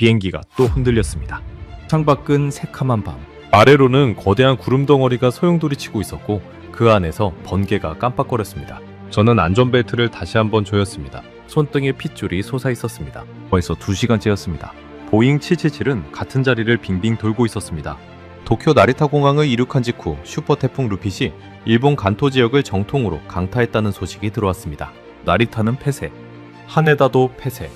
비행기가 또 흔들렸습니다. 창밖은 새카만 밤. 아래로는 거대한 구름 덩어리가 소용돌이치고 있었고 그 안에서 번개가 깜빡거렸습니다. 저는 안전벨트를 다시 한번 조였습니다. 손등에 핏줄이 솟아 있었습니다. 벌써 2시간째였습니다. 보잉 777은 같은 자리를 빙빙 돌고 있었습니다. 도쿄 나리타 공항을 이륙한 직후 슈퍼 태풍 루핏이 일본 간토 지역을 정통으로 강타했다는 소식이 들어왔습니다. 나리타는 폐쇄, 하네다도 폐쇄,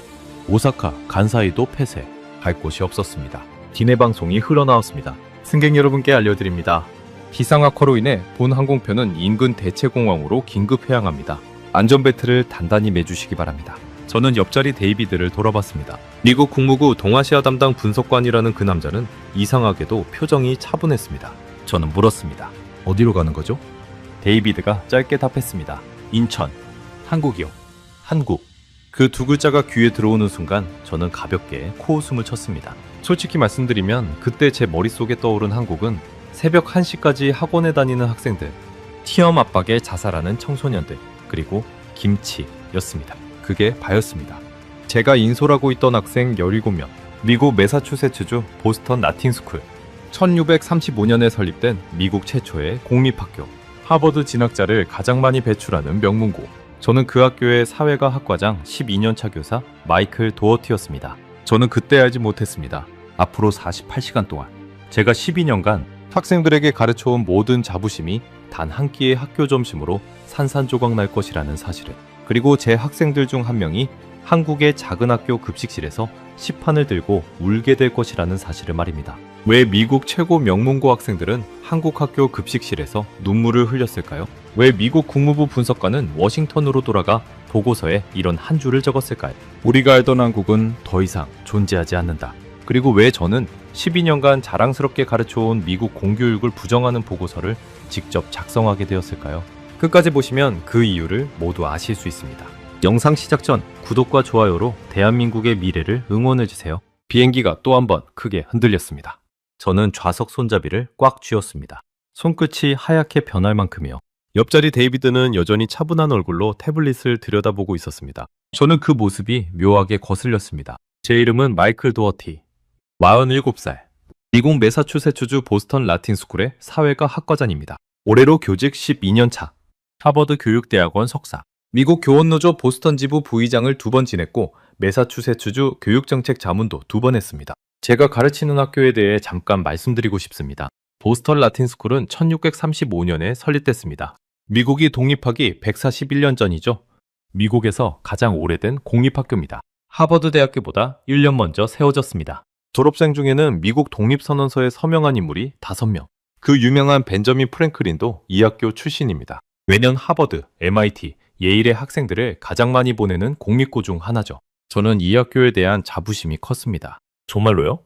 오사카, 간사이도 폐쇄, 갈 곳이 없었습니다. 기내 방송이 흘러나왔습니다. 승객 여러분께 알려드립니다. 기상악화로 인해 본 항공편은 인근 대체공항으로 긴급 회항합니다. 안전벨트를 단단히 매주시기 바랍니다. 저는 옆자리 데이비드를 돌아봤습니다. 미국 국무부 동아시아 담당 분석관이라는 그 남자는 이상하게도 표정이 차분했습니다. 저는 물었습니다. 어디로 가는 거죠? 데이비드가 짧게 답했습니다. 인천. 한국이요. 한국. 그 두 글자가 귀에 들어오는 순간 저는 가볍게 코웃음을 쳤습니다. 솔직히 말씀드리면 그때 제 머릿속에 떠오른 한국은 새벽 1시까지 학원에 다니는 학생들, 시험 압박에 자살하는 청소년들, 그리고 김치였습니다. 그게 바였습니다. 제가 인솔하고 있던 학생 17명, 미국 매사추세츠주 보스턴 나팅스쿨, 1635년에 설립된 미국 최초의 공립학교, 하버드 진학자를 가장 많이 배출하는 명문고. 저는 그 학교의 사회과 학과장 12년차 교사 마이클 도어티였습니다. 저는 그때 알지 못했습니다. 앞으로 48시간 동안 제가 12년간 학생들에게 가르쳐온 모든 자부심이 단 한 끼의 학교 점심으로 산산조각 날 것이라는 사실을, 그리고 제 학생들 중 한 명이 한국의 작은 학교 급식실에서 시판을 들고 울게 될 것이라는 사실을 말입니다. 왜 미국 최고 명문고 학생들은 한국 학교 급식실에서 눈물을 흘렸을까요? 왜 미국 국무부 분석관은 워싱턴으로 돌아가 보고서에 이런 한 줄을 적었을까요? 우리가 알던 한국은 더 이상 존재하지 않는다. 그리고 왜 저는 12년간 자랑스럽게 가르쳐온 미국 공교육을 부정하는 보고서를 직접 작성하게 되었을까요? 끝까지 보시면 그 이유를 모두 아실 수 있습니다. 영상 시작 전 구독과 좋아요로 대한민국의 미래를 응원해주세요. 비행기가 또 한 번 크게 흔들렸습니다. 저는 좌석 손잡이를 꽉 쥐었습니다. 손끝이 하얗게 변할 만큼이요. 옆자리 데이비드는 여전히 차분한 얼굴로 태블릿을 들여다보고 있었습니다. 저는 그 모습이 묘하게 거슬렸습니다. 제 이름은 마이클 도어티, 47살, 미국 매사추세츠주 보스턴 라틴스쿨의 사회과 학과장입니다. 올해로 교직 12년 차, 하버드 교육대학원 석사, 미국 교원노조 보스턴 지부 부의장을 2번 지냈고 매사추세츠주 교육정책 자문도 2번 했습니다. 제가 가르치는 학교에 대해 잠깐 말씀드리고 싶습니다. 보스턴 라틴스쿨은 1635년에 설립됐습니다. 미국이 독립하기 141년 전이죠. 미국에서 가장 오래된 공립학교입니다. 하버드 대학교보다 1년 먼저 세워졌습니다. 졸업생 중에는 미국 독립선언서에 서명한 인물이 5명. 그 유명한 벤저민 프랭클린도 이 학교 출신입니다. 매년 하버드, MIT, 예일의 학생들을 가장 많이 보내는 공립고 중 하나죠. 저는 이 학교에 대한 자부심이 컸습니다. 정말로요?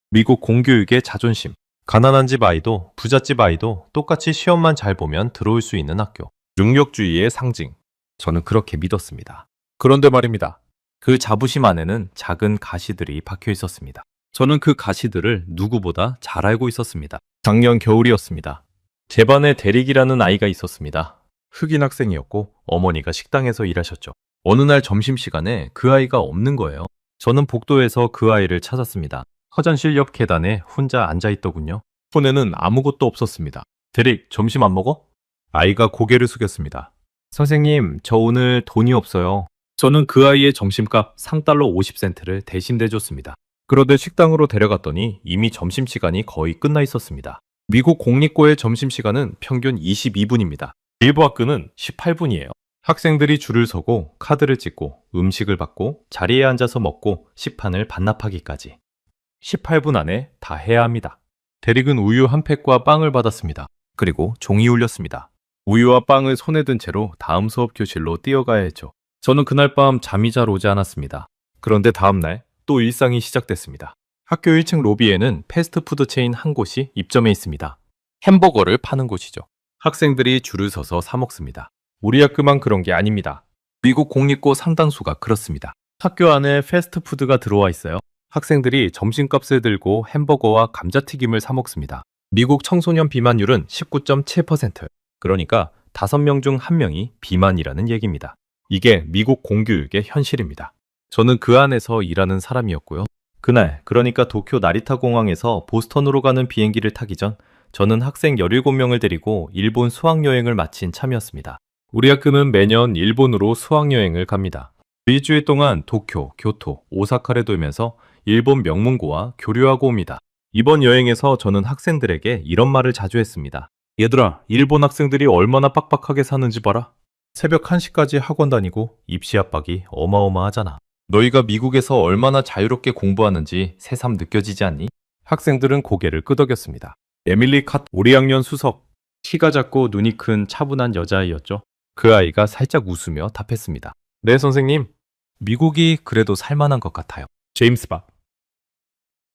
미국 공교육의 자존심. 가난한 집 아이도 부잣집 아이도 똑같이 시험만 잘 보면 들어올 수 있는 학교. 능력주의의 상징. 저는 그렇게 믿었습니다. 그런데 말입니다. 그 자부심 안에는 작은 가시들이 박혀 있었습니다. 저는 그 가시들을 누구보다 잘 알고 있었습니다. 작년 겨울이었습니다. 제 반에 대릭이라는 아이가 있었습니다. 흑인 학생이었고 어머니가 식당에서 일하셨죠. 어느 날 점심시간에 그 아이가 없는 거예요. 저는 복도에서 그 아이를 찾았습니다. 화장실 옆 계단에 혼자 앉아있더군요. 손에는 아무것도 없었습니다. 대릭, 점심 안 먹어? 아이가 고개를 숙였습니다. 선생님, 저 오늘 돈이 없어요. 저는 그 아이의 점심값 3달러 50센트를 대신 대줬습니다. 그런데 식당으로 데려갔더니 이미 점심시간이 거의 끝나 있었습니다. 미국 공립고의 점심시간은 평균 22분입니다. 일부 학교는 18분이에요. 학생들이 줄을 서고 카드를 찍고 음식을 받고 자리에 앉아서 먹고 시판을 반납하기까지 18분 안에 다 해야 합니다. 대릭은 우유 한 팩과 빵을 받았습니다. 그리고 종이 울렸습니다. 우유와 빵을 손에 든 채로 다음 수업 교실로 뛰어가야 했죠. 저는 그날 밤 잠이 잘 오지 않았습니다. 그런데 다음날 또 일상이 시작됐습니다. 학교 1층 로비에는 패스트푸드 체인 한 곳이 입점해 있습니다. 햄버거를 파는 곳이죠. 학생들이 줄을 서서 사 먹습니다. 우리 학교만 그런 게 아닙니다. 미국 공립고 상당수가 그렇습니다. 학교 안에 패스트푸드가 들어와 있어요. 학생들이 점심값을 들고 햄버거와 감자튀김을 사 먹습니다. 미국 청소년 비만율은 19.7%. 그러니까 5명 중 1명이 비만이라는 얘기입니다. 이게 미국 공교육의 현실입니다. 저는 그 안에서 일하는 사람이었고요. 그날, 그러니까 도쿄 나리타 공항에서 보스턴으로 가는 비행기를 타기 전 저는 학생 17명을 데리고 일본 수학여행을 마친 참이었습니다. 우리 학교는 매년 일본으로 수학여행을 갑니다. 2주일 동안 도쿄, 교토, 오사카를 돌면서 일본 명문고와 교류하고 옵니다. 이번 여행에서 저는 학생들에게 이런 말을 자주 했습니다. 얘들아, 일본 학생들이 얼마나 빡빡하게 사는지 봐라. 새벽 1시까지 학원 다니고 입시 압박이 어마어마하잖아. 너희가 미국에서 얼마나 자유롭게 공부하는지 새삼 느껴지지 않니? 학생들은 고개를 끄덕였습니다. 에밀리 캇 우리 학년 수석. 키가 작고 눈이 큰 차분한 여자아이였죠. 그 아이가 살짝 웃으며 답했습니다. 네, 선생님. 미국이 그래도 살만한 것 같아요. 제임스 밥.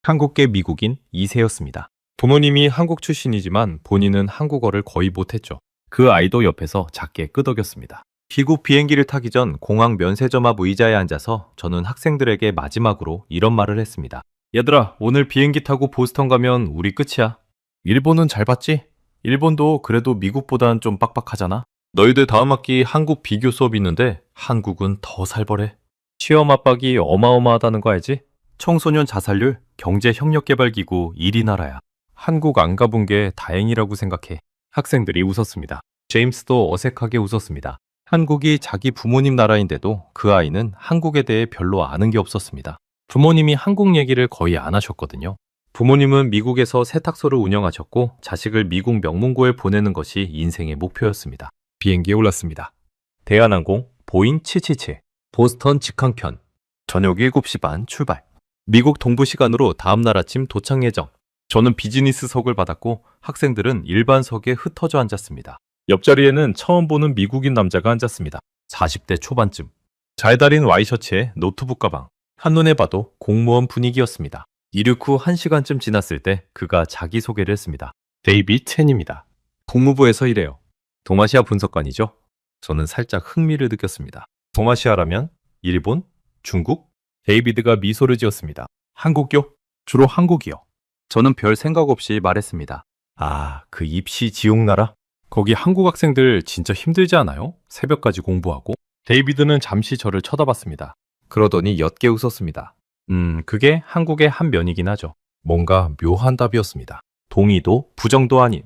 한국계 미국인 2세였습니다. 부모님이 한국 출신이지만 본인은 한국어를 거의 못했죠. 그 아이도 옆에서 작게 끄덕였습니다. 귀국 비행기를 타기 전 공항 면세점 앞 의자에 앉아서 저는 학생들에게 마지막으로 이런 말을 했습니다. 얘들아, 오늘 비행기 타고 보스턴 가면 우리 끝이야. 일본은 잘 봤지? 일본도 그래도 미국보단 좀 빡빡하잖아. 너희들 다음 학기 한국 비교 수업 있는데 한국은 더 살벌해. 시험 압박이 어마어마하다는 거 알지? 청소년 자살률, 경제협력개발기구 1위 나라야. 한국 안 가본 게 다행이라고 생각해. 학생들이 웃었습니다. 제임스도 어색하게 웃었습니다. 한국이 자기 부모님 나라인데도 그 아이는 한국에 대해 별로 아는 게 없었습니다. 부모님이 한국 얘기를 거의 안 하셨거든요. 부모님은 미국에서 세탁소를 운영하셨고 자식을 미국 명문고에 보내는 것이 인생의 목표였습니다. 비행기에 올랐습니다. 대한항공 보잉 777 보스턴 직항편 저녁 7시 반 출발. 미국 동부 시간으로 다음날 아침 도착 예정. 저는 비즈니스석을 받았고 학생들은 일반석에 흩어져 앉았습니다. 옆자리에는 처음 보는 미국인 남자가 앉았습니다. 40대 초반쯤. 잘 다린 와이셔츠에 노트북 가방. 한눈에 봐도 공무원 분위기였습니다. 이륙 후 1시간쯤 지났을 때 그가 자기소개를 했습니다. 데이빗 첸입니다. 국무부에서 일해요. 동아시아 분석관이죠. 저는 살짝 흥미를 느꼈습니다. 동아시아라면? 일본? 중국? 데이비드가 미소를 지었습니다. 한국요? 주로 한국이요. 저는 별 생각 없이 말했습니다. 아, 그 입시 지옥나라? 거기 한국 학생들 진짜 힘들지 않아요? 새벽까지 공부하고? 데이비드는 잠시 저를 쳐다봤습니다. 그러더니 옅게 웃었습니다. 그게 한국의 한 면이긴 하죠. 뭔가 묘한 답이었습니다. 동의도 부정도 아닌.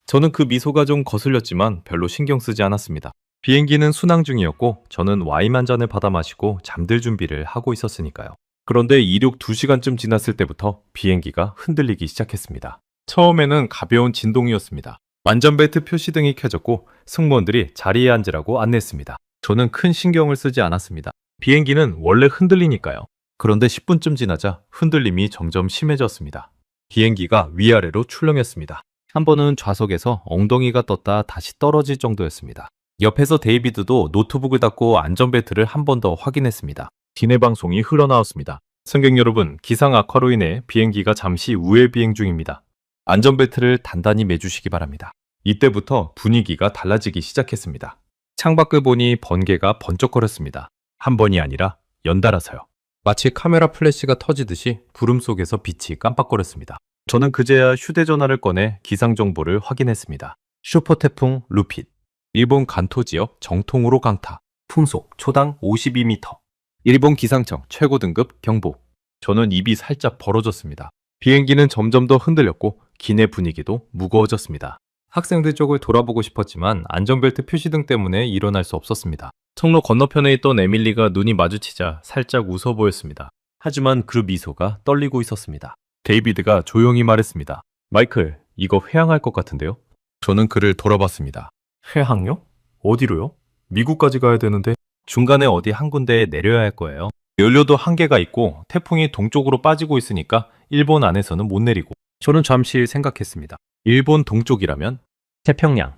저는 그 미소가 좀 거슬렸지만 별로 신경 쓰지 않았습니다. 비행기는 순항 중이었고 저는 와인 한 잔을 받아 마시고 잠들 준비를 하고 있었으니까요. 그런데 이륙 2시간쯤 지났을 때부터 비행기가 흔들리기 시작했습니다. 처음에는 가벼운 진동이었습니다. 안전벨트 표시등이 켜졌고 승무원들이 자리에 앉으라고 안내했습니다. 저는 큰 신경을 쓰지 않았습니다. 비행기는 원래 흔들리니까요. 그런데 10분쯤 지나자 흔들림이 점점 심해졌습니다. 비행기가 위아래로 출렁였습니다. 한 번은 좌석에서 엉덩이가 떴다 다시 떨어질 정도였습니다. 옆에서 데이비드도 노트북을 닫고 안전벨트를 한 번 더 확인했습니다. 기내 방송이 흘러나왔습니다. 승객 여러분, 기상 악화로 인해 비행기가 잠시 우회 비행 중입니다. 안전벨트를 단단히 매주시기 바랍니다. 이때부터 분위기가 달라지기 시작했습니다. 창밖을 보니 번개가 번쩍거렸습니다. 한 번이 아니라 연달아서요. 마치 카메라 플래시가 터지듯이 구름 속에서 빛이 깜빡거렸습니다. 저는 그제야 휴대전화를 꺼내 기상 정보를 확인했습니다. 슈퍼태풍 루핏, 일본 간토 지역 정통으로 강타, 풍속 초당 52m. 일본 기상청 최고 등급 경보. 저는 입이 살짝 벌어졌습니다. 비행기는 점점 더 흔들렸고 기내 분위기도 무거워졌습니다. 학생들 쪽을 돌아보고 싶었지만 안전벨트 표시등 때문에 일어날 수 없었습니다. 통로 건너편에 있던 에밀리가 눈이 마주치자 살짝 웃어 보였습니다. 하지만 그 미소가 떨리고 있었습니다. 데이비드가 조용히 말했습니다. 마이클, 이거 회항할 것 같은데요? 저는 그를 돌아봤습니다. 회항요? 어디로요? 미국까지 가야 되는데 중간에 어디 한 군데에 내려야 할 거예요. 연료도 한계가 있고 태풍이 동쪽으로 빠지고 있으니까 일본 안에서는 못 내리고. 저는 잠시 생각했습니다. 일본 동쪽이라면 태평양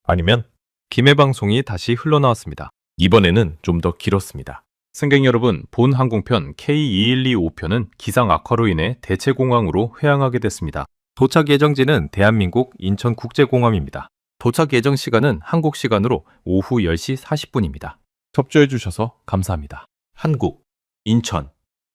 아니면 김해 방송이 다시 흘러나왔습니다. 이번에는 좀 더 길었습니다. 승객 여러분, 본 항공편 K2125편은 기상 악화로 인해 대체공항으로 회항하게 됐습니다. 도착 예정지는 대한민국 인천국제공항입니다. 도착 예정 시간은 한국 시간으로 오후 10시 40분입니다. 협조해 주셔서 감사합니다. 한국, 인천.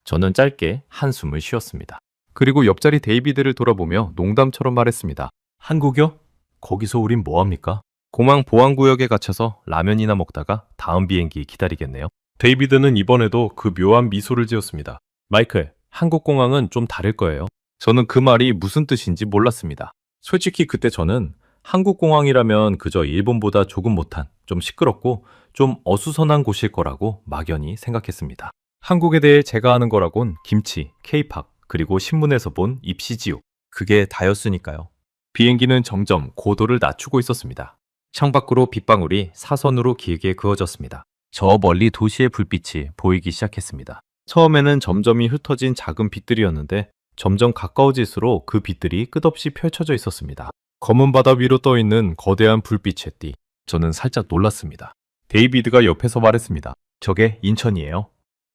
저는 짧게 한숨을 쉬었습니다. 그리고 옆자리 데이비드를 돌아보며 농담처럼 말했습니다. 한국이요? 거기서 우린 뭐합니까? 공항 보안구역에 갇혀서 라면이나 먹다가 다음 비행기 기다리겠네요. 데이비드는 이번에도 그 묘한 미소를 지었습니다. 마이클, 한국공항은 좀 다를 거예요. 저는 그 말이 무슨 뜻인지 몰랐습니다. 솔직히 그때 저는 한국공항이라면 그저 일본보다 조금 못한, 좀 시끄럽고 좀 어수선한 곳일 거라고 막연히 생각했습니다. 한국에 대해 제가 아는 거라곤 김치, 케이팝, 그리고 신문에서 본 입시지옥. 그게 다였으니까요. 비행기는 점점 고도를 낮추고 있었습니다. 창밖으로 빗방울이 사선으로 길게 그어졌습니다. 저 멀리 도시의 불빛이 보이기 시작했습니다. 처음에는 점점이 흩어진 작은 빛들이었는데 점점 가까워질수록 그 빛들이 끝없이 펼쳐져 있었습니다. 검은 바다 위로 떠 있는 거대한 불빛의 띠. 저는 살짝 놀랐습니다. 데이비드가 옆에서 말했습니다. 저게 인천이에요.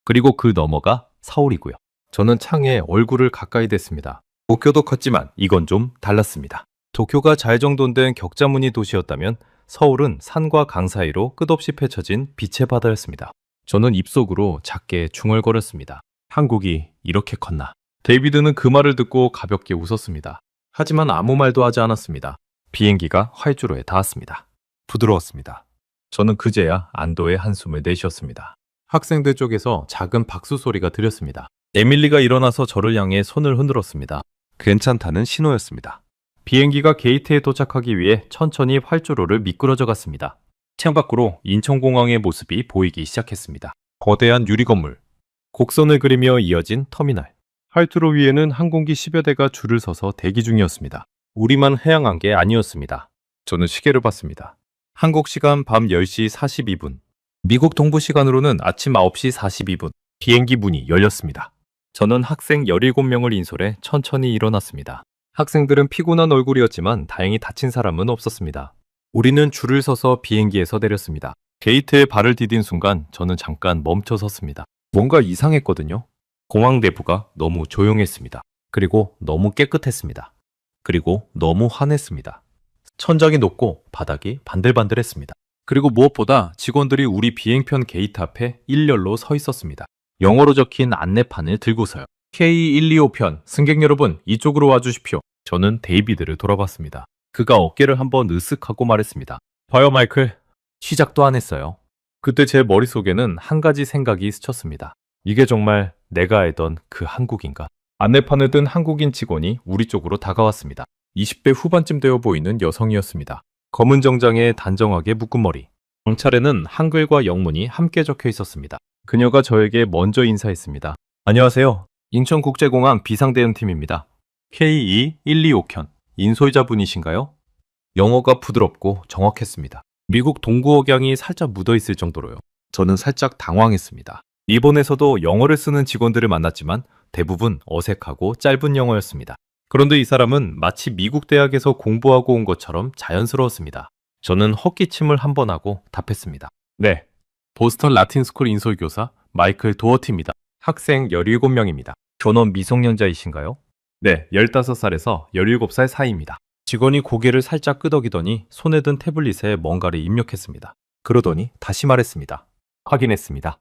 그리고 그 너머가 서울이고요. 저는 창에 얼굴을 가까이 댔습니다. 도쿄도 컸지만 이건 좀 달랐습니다. 도쿄가 잘정돈된 격자무늬 도시였다면 서울은 산과 강 사이로 끝없이 펼쳐진 빛의 바다였습니다. 저는 입속으로 작게 중얼거렸습니다. 한국이 이렇게 컸나? 데이비드는 그 말을 듣고 가볍게 웃었습니다. 하지만 아무 말도 하지 않았습니다. 비행기가 활주로에 닿았습니다. 부드러웠습니다. 저는 그제야 안도의 한숨을 내쉬었습니다. 학생들 쪽에서 작은 박수 소리가 들렸습니다. 에밀리가 일어나서 저를 향해 손을 흔들었습니다. 괜찮다는 신호였습니다. 비행기가 게이트에 도착하기 위해 천천히 활주로를 미끄러져 갔습니다. 창밖으로 인천공항의 모습이 보이기 시작했습니다. 거대한 유리 건물, 곡선을 그리며 이어진 터미널. 활주로 위에는 항공기 10여 대가 줄을 서서 대기 중이었습니다. 우리만 해양한 게 아니었습니다. 저는 시계를 봤습니다. 한국 시간 밤 10시 42분. 미국 동부 시간으로는 아침 9시 42분. 비행기 문이 열렸습니다. 저는 학생 17명을 인솔해 천천히 일어났습니다. 학생들은 피곤한 얼굴이었지만 다행히 다친 사람은 없었습니다. 우리는 줄을 서서 비행기에서 내렸습니다. 게이트에 발을 디딘 순간 저는 잠깐 멈춰 섰습니다. 뭔가 이상했거든요. 공항 내부가 너무 조용했습니다. 그리고 너무 깨끗했습니다. 그리고 너무 환했습니다. 천장이 높고 바닥이 반들반들했습니다. 그리고 무엇보다 직원들이 우리 비행편 게이트 앞에 일렬로 서 있었습니다. 영어로 적힌 안내판을 들고서요. K125편 승객 여러분 이쪽으로 와주십시오. 저는 데이비드를 돌아봤습니다. 그가 어깨를 한번 으쓱하고 말했습니다. 봐요 마이클. 시작도 안 했어요. 그때 제 머릿속에는 한 가지 생각이 스쳤습니다. 이게 정말 내가 알던 그 한국인가? 안내판을 든 한국인 직원이 우리 쪽으로 다가왔습니다. 20대 후반쯤 되어 보이는 여성이었습니다. 검은 정장에 단정하게 묶은 머리. 경찰에는 한글과 영문이 함께 적혀 있었습니다. 그녀가 저에게 먼저 인사했습니다. 안녕하세요. 인천국제공항 비상대응팀입니다. K2125편 인솔자분이신가요? 영어가 부드럽고 정확했습니다. 미국 동구억양이 살짝 묻어있을 정도로요. 저는 살짝 당황했습니다. 일본에서도 영어를 쓰는 직원들을 만났지만 대부분 어색하고 짧은 영어였습니다. 그런데 이 사람은 마치 미국 대학에서 공부하고 온 것처럼 자연스러웠습니다. 저는 헛기침을 한 번 하고 답했습니다. 네, 보스턴 라틴스쿨 인솔교사 마이클 도어티입니다. 학생 17명입니다. 전원 미성년자이신가요? 네, 15살에서 17살 사이입니다. 직원이 고개를 살짝 끄덕이더니 손에 든 태블릿에 뭔가를 입력했습니다. 그러더니 다시 말했습니다. 확인했습니다.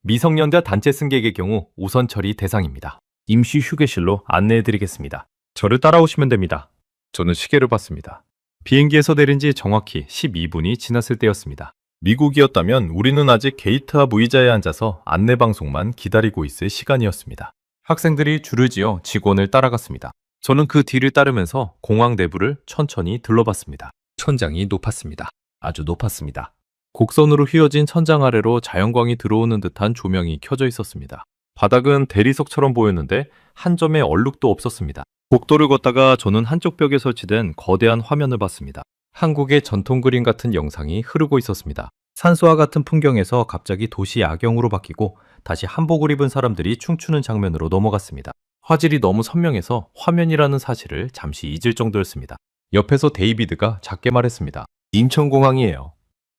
미성년자 단체 승객의 경우 우선 처리 대상입니다. 임시 휴게실로 안내해드리겠습니다. 저를 따라오시면 됩니다. 저는 시계를 봤습니다. 비행기에서 내린 지 정확히 12분이 지났을 때였습니다. 미국이었다면 우리는 아직 게이트 앞 의자에 앉아서 안내방송만 기다리고 있을 시간이었습니다. 학생들이 줄을 지어 직원을 따라갔습니다. 저는 그 뒤를 따르면서 공항 내부를 천천히 둘러봤습니다. 천장이 높았습니다. 아주 높았습니다. 곡선으로 휘어진 천장 아래로 자연광이 들어오는 듯한 조명이 켜져 있었습니다. 바닥은 대리석처럼 보였는데 한 점의 얼룩도 없었습니다. 복도를 걷다가 저는 한쪽 벽에 설치된 거대한 화면을 봤습니다. 한국의 전통 그림 같은 영상이 흐르고 있었습니다. 산수와 같은 풍경에서 갑자기 도시 야경으로 바뀌고 다시 한복을 입은 사람들이 춤추는 장면으로 넘어갔습니다. 화질이 너무 선명해서 화면이라는 사실을 잠시 잊을 정도였습니다. 옆에서 데이비드가 작게 말했습니다. 인천공항이에요.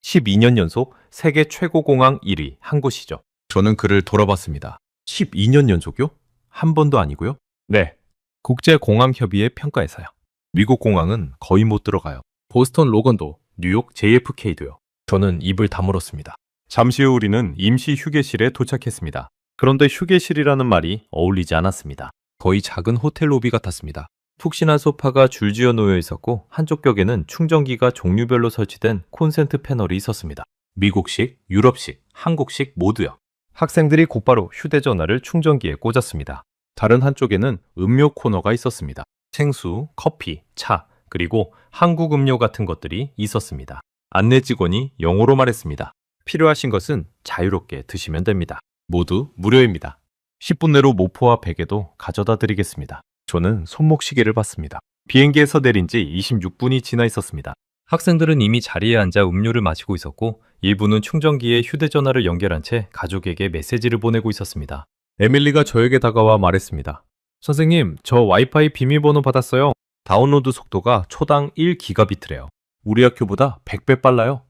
12년 연속 세계 최고 공항 1위 한 곳이죠. 저는 그를 돌아봤습니다. 12년 연속요? 한 번도 아니고요? 네. 국제공항협의회 평가에서요. 미국 공항은 거의 못 들어가요. 보스턴 로건도, 뉴욕 JFK도요. 저는 입을 다물었습니다. 잠시 후 우리는 임시 휴게실에 도착했습니다. 그런데 휴게실이라는 말이 어울리지 않았습니다. 거의 작은 호텔 로비 같았습니다. 푹신한 소파가 줄지어 놓여 있었고 한쪽 벽에는 충전기가 종류별로 설치된 콘센트 패널이 있었습니다. 미국식, 유럽식, 한국식 모두요. 학생들이 곧바로 휴대전화를 충전기에 꽂았습니다. 다른 한쪽에는 음료 코너가 있었습니다. 생수, 커피, 차, 그리고 한국 음료 같은 것들이 있었습니다. 안내 직원이 영어로 말했습니다. 필요하신 것은 자유롭게 드시면 됩니다. 모두 무료입니다. 10분 내로 모포와 베개도 가져다 드리겠습니다. 저는 손목 시계를 봤습니다. 비행기에서 내린 지 26분이 지나 있었습니다. 학생들은 이미 자리에 앉아 음료를 마시고 있었고 일부는 충전기에 휴대전화를 연결한 채 가족에게 메시지를 보내고 있었습니다. 에밀리가 저에게 다가와 말했습니다. 선생님, 저 와이파이 비밀번호 받았어요. 다운로드 속도가 초당 1기가비트래요. 우리 학교보다 100배 빨라요.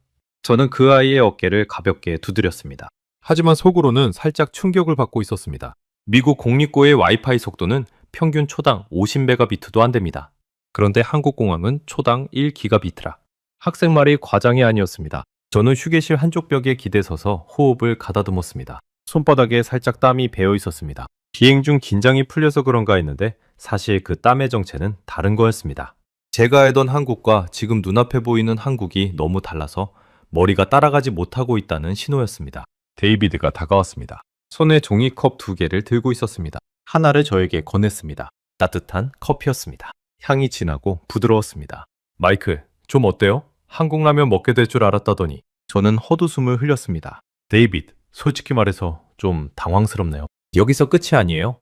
저는 그 아이의 어깨를 가볍게 두드렸습니다. 하지만 속으로는 살짝 충격을 받고 있었습니다. 미국 공립고의 와이파이 속도는 평균 초당 50메가비트도 안 됩니다. 그런데 한국공항은 초당 1기가비트라. 학생 말이 과장이 아니었습니다. 저는 휴게실 한쪽 벽에 기대서서 호흡을 가다듬었습니다. 손바닥에 살짝 땀이 배어 있었습니다. 비행 중 긴장이 풀려서 그런가 했는데 사실 그 땀의 정체는 다른 거였습니다. 제가 알던 한국과 지금 눈앞에 보이는 한국이 너무 달라서 머리가 따라가지 못하고 있다는 신호였습니다. 데이비드가 다가왔습니다. 손에 종이컵 2개를 들고 있었습니다. 하나를 저에게 건넸습니다. 따뜻한 커피였습니다. 향이 진하고 부드러웠습니다. 마이클, 좀 어때요? 한국 라면 먹게 될 줄 알았다더니. 저는 헛웃음을 흘렸습니다. 데이비드, 솔직히 말해서 좀 당황스럽네요. 여기서 끝이 아니에요.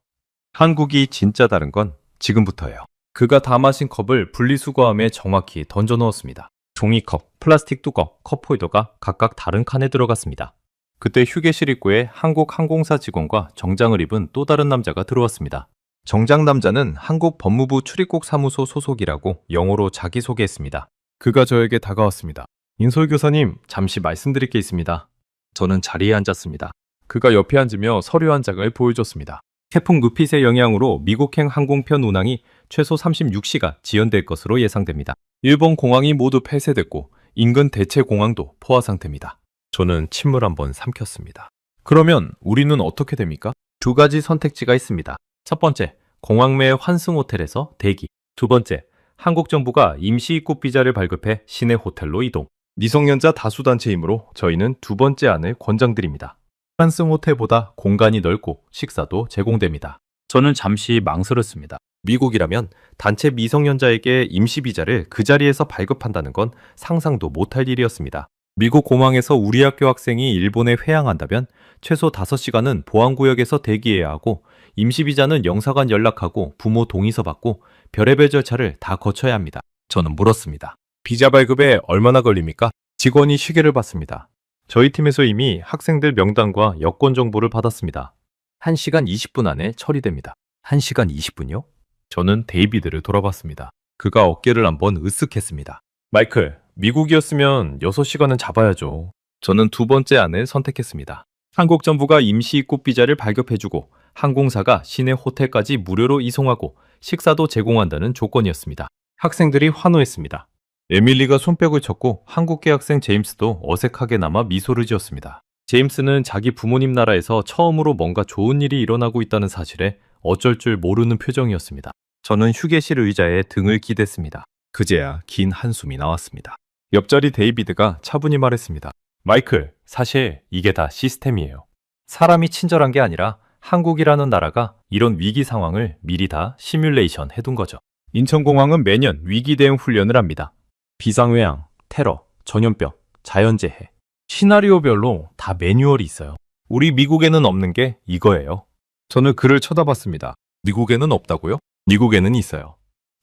한국이 진짜 다른 건 지금부터예요. 그가 다 마신 컵을 분리수거함에 정확히 던져 넣었습니다. 종이컵, 플라스틱 뚜껑, 컵홀더가 각각 다른 칸에 들어갔습니다. 그때 휴게실 입구에 한국 항공사 직원과 정장을 입은 또 다른 남자가 들어왔습니다. 정장 남자는 한국 법무부 출입국 사무소 소속이라고 영어로 자기소개했습니다. 그가 저에게 다가왔습니다. 인솔 교사님, 잠시 말씀드릴 게 있습니다. 저는 자리에 앉았습니다. 그가 옆에 앉으며 서류 한 장을 보여줬습니다. 태풍 누핏의 영향으로 미국행 항공편 운항이 최소 36시간 지연될 것으로 예상됩니다. 일본 공항이 모두 폐쇄됐고 인근 대체 공항도 포화 상태입니다. 저는 침을 한번 삼켰습니다. 그러면 우리는 어떻게 됩니까? 두 가지 선택지가 있습니다. 첫 번째, 공항 내 환승 호텔에서 대기. 두 번째, 한국 정부가 임시 입국 비자를 발급해 시내 호텔로 이동. 미성년자 다수단체이므로 저희는 두 번째 안을 권장드립니다. 환승 호텔보다 공간이 넓고 식사도 제공됩니다. 저는 잠시 망설였습니다. 미국이라면 단체 미성년자에게 임시 비자를 그 자리에서 발급한다는 건 상상도 못할 일이었습니다. 미국 공항에서 우리 학교 학생이 일본에 회항한다면 최소 5시간은 보안구역에서 대기해야 하고 임시 비자는 영사관 연락하고 부모 동의서 받고 별의별 절차를 다 거쳐야 합니다. 저는 물었습니다. 비자 발급에 얼마나 걸립니까? 직원이 시계를 봤습니다. 저희 팀에서 이미 학생들 명단과 여권 정보를 받았습니다. 1시간 20분 안에 처리됩니다. 1시간 20분이요? 저는 데이비드를 돌아봤습니다. 그가 어깨를 한번 으쓱했습니다. 마이클, 미국이었으면 6시간은 잡아야죠. 저는 두 번째 안을 선택했습니다. 한국 정부가 임시 입국 비자를 발급해주고 항공사가 시내 호텔까지 무료로 이송하고 식사도 제공한다는 조건이었습니다. 학생들이 환호했습니다. 에밀리가 손뼉을 쳤고 한국계 학생 제임스도 어색하게 남아 미소를 지었습니다. 제임스는 자기 부모님 나라에서 처음으로 뭔가 좋은 일이 일어나고 있다는 사실에 어쩔 줄 모르는 표정이었습니다. 저는 휴게실 의자에 등을 기댔습니다. 그제야 긴 한숨이 나왔습니다. 옆자리 데이비드가 차분히 말했습니다. 마이클, 사실 이게 다 시스템이에요. 사람이 친절한 게 아니라 한국이라는 나라가 이런 위기 상황을 미리 다 시뮬레이션 해둔 거죠. 인천공항은 매년 위기 대응 훈련을 합니다. 비상회항, 테러, 전염병, 자연재해. 시나리오별로 다 매뉴얼이 있어요. 우리 미국에는 없는 게 이거예요. 저는 그를 쳐다봤습니다. 미국에는 없다고요? 미국에는 있어요.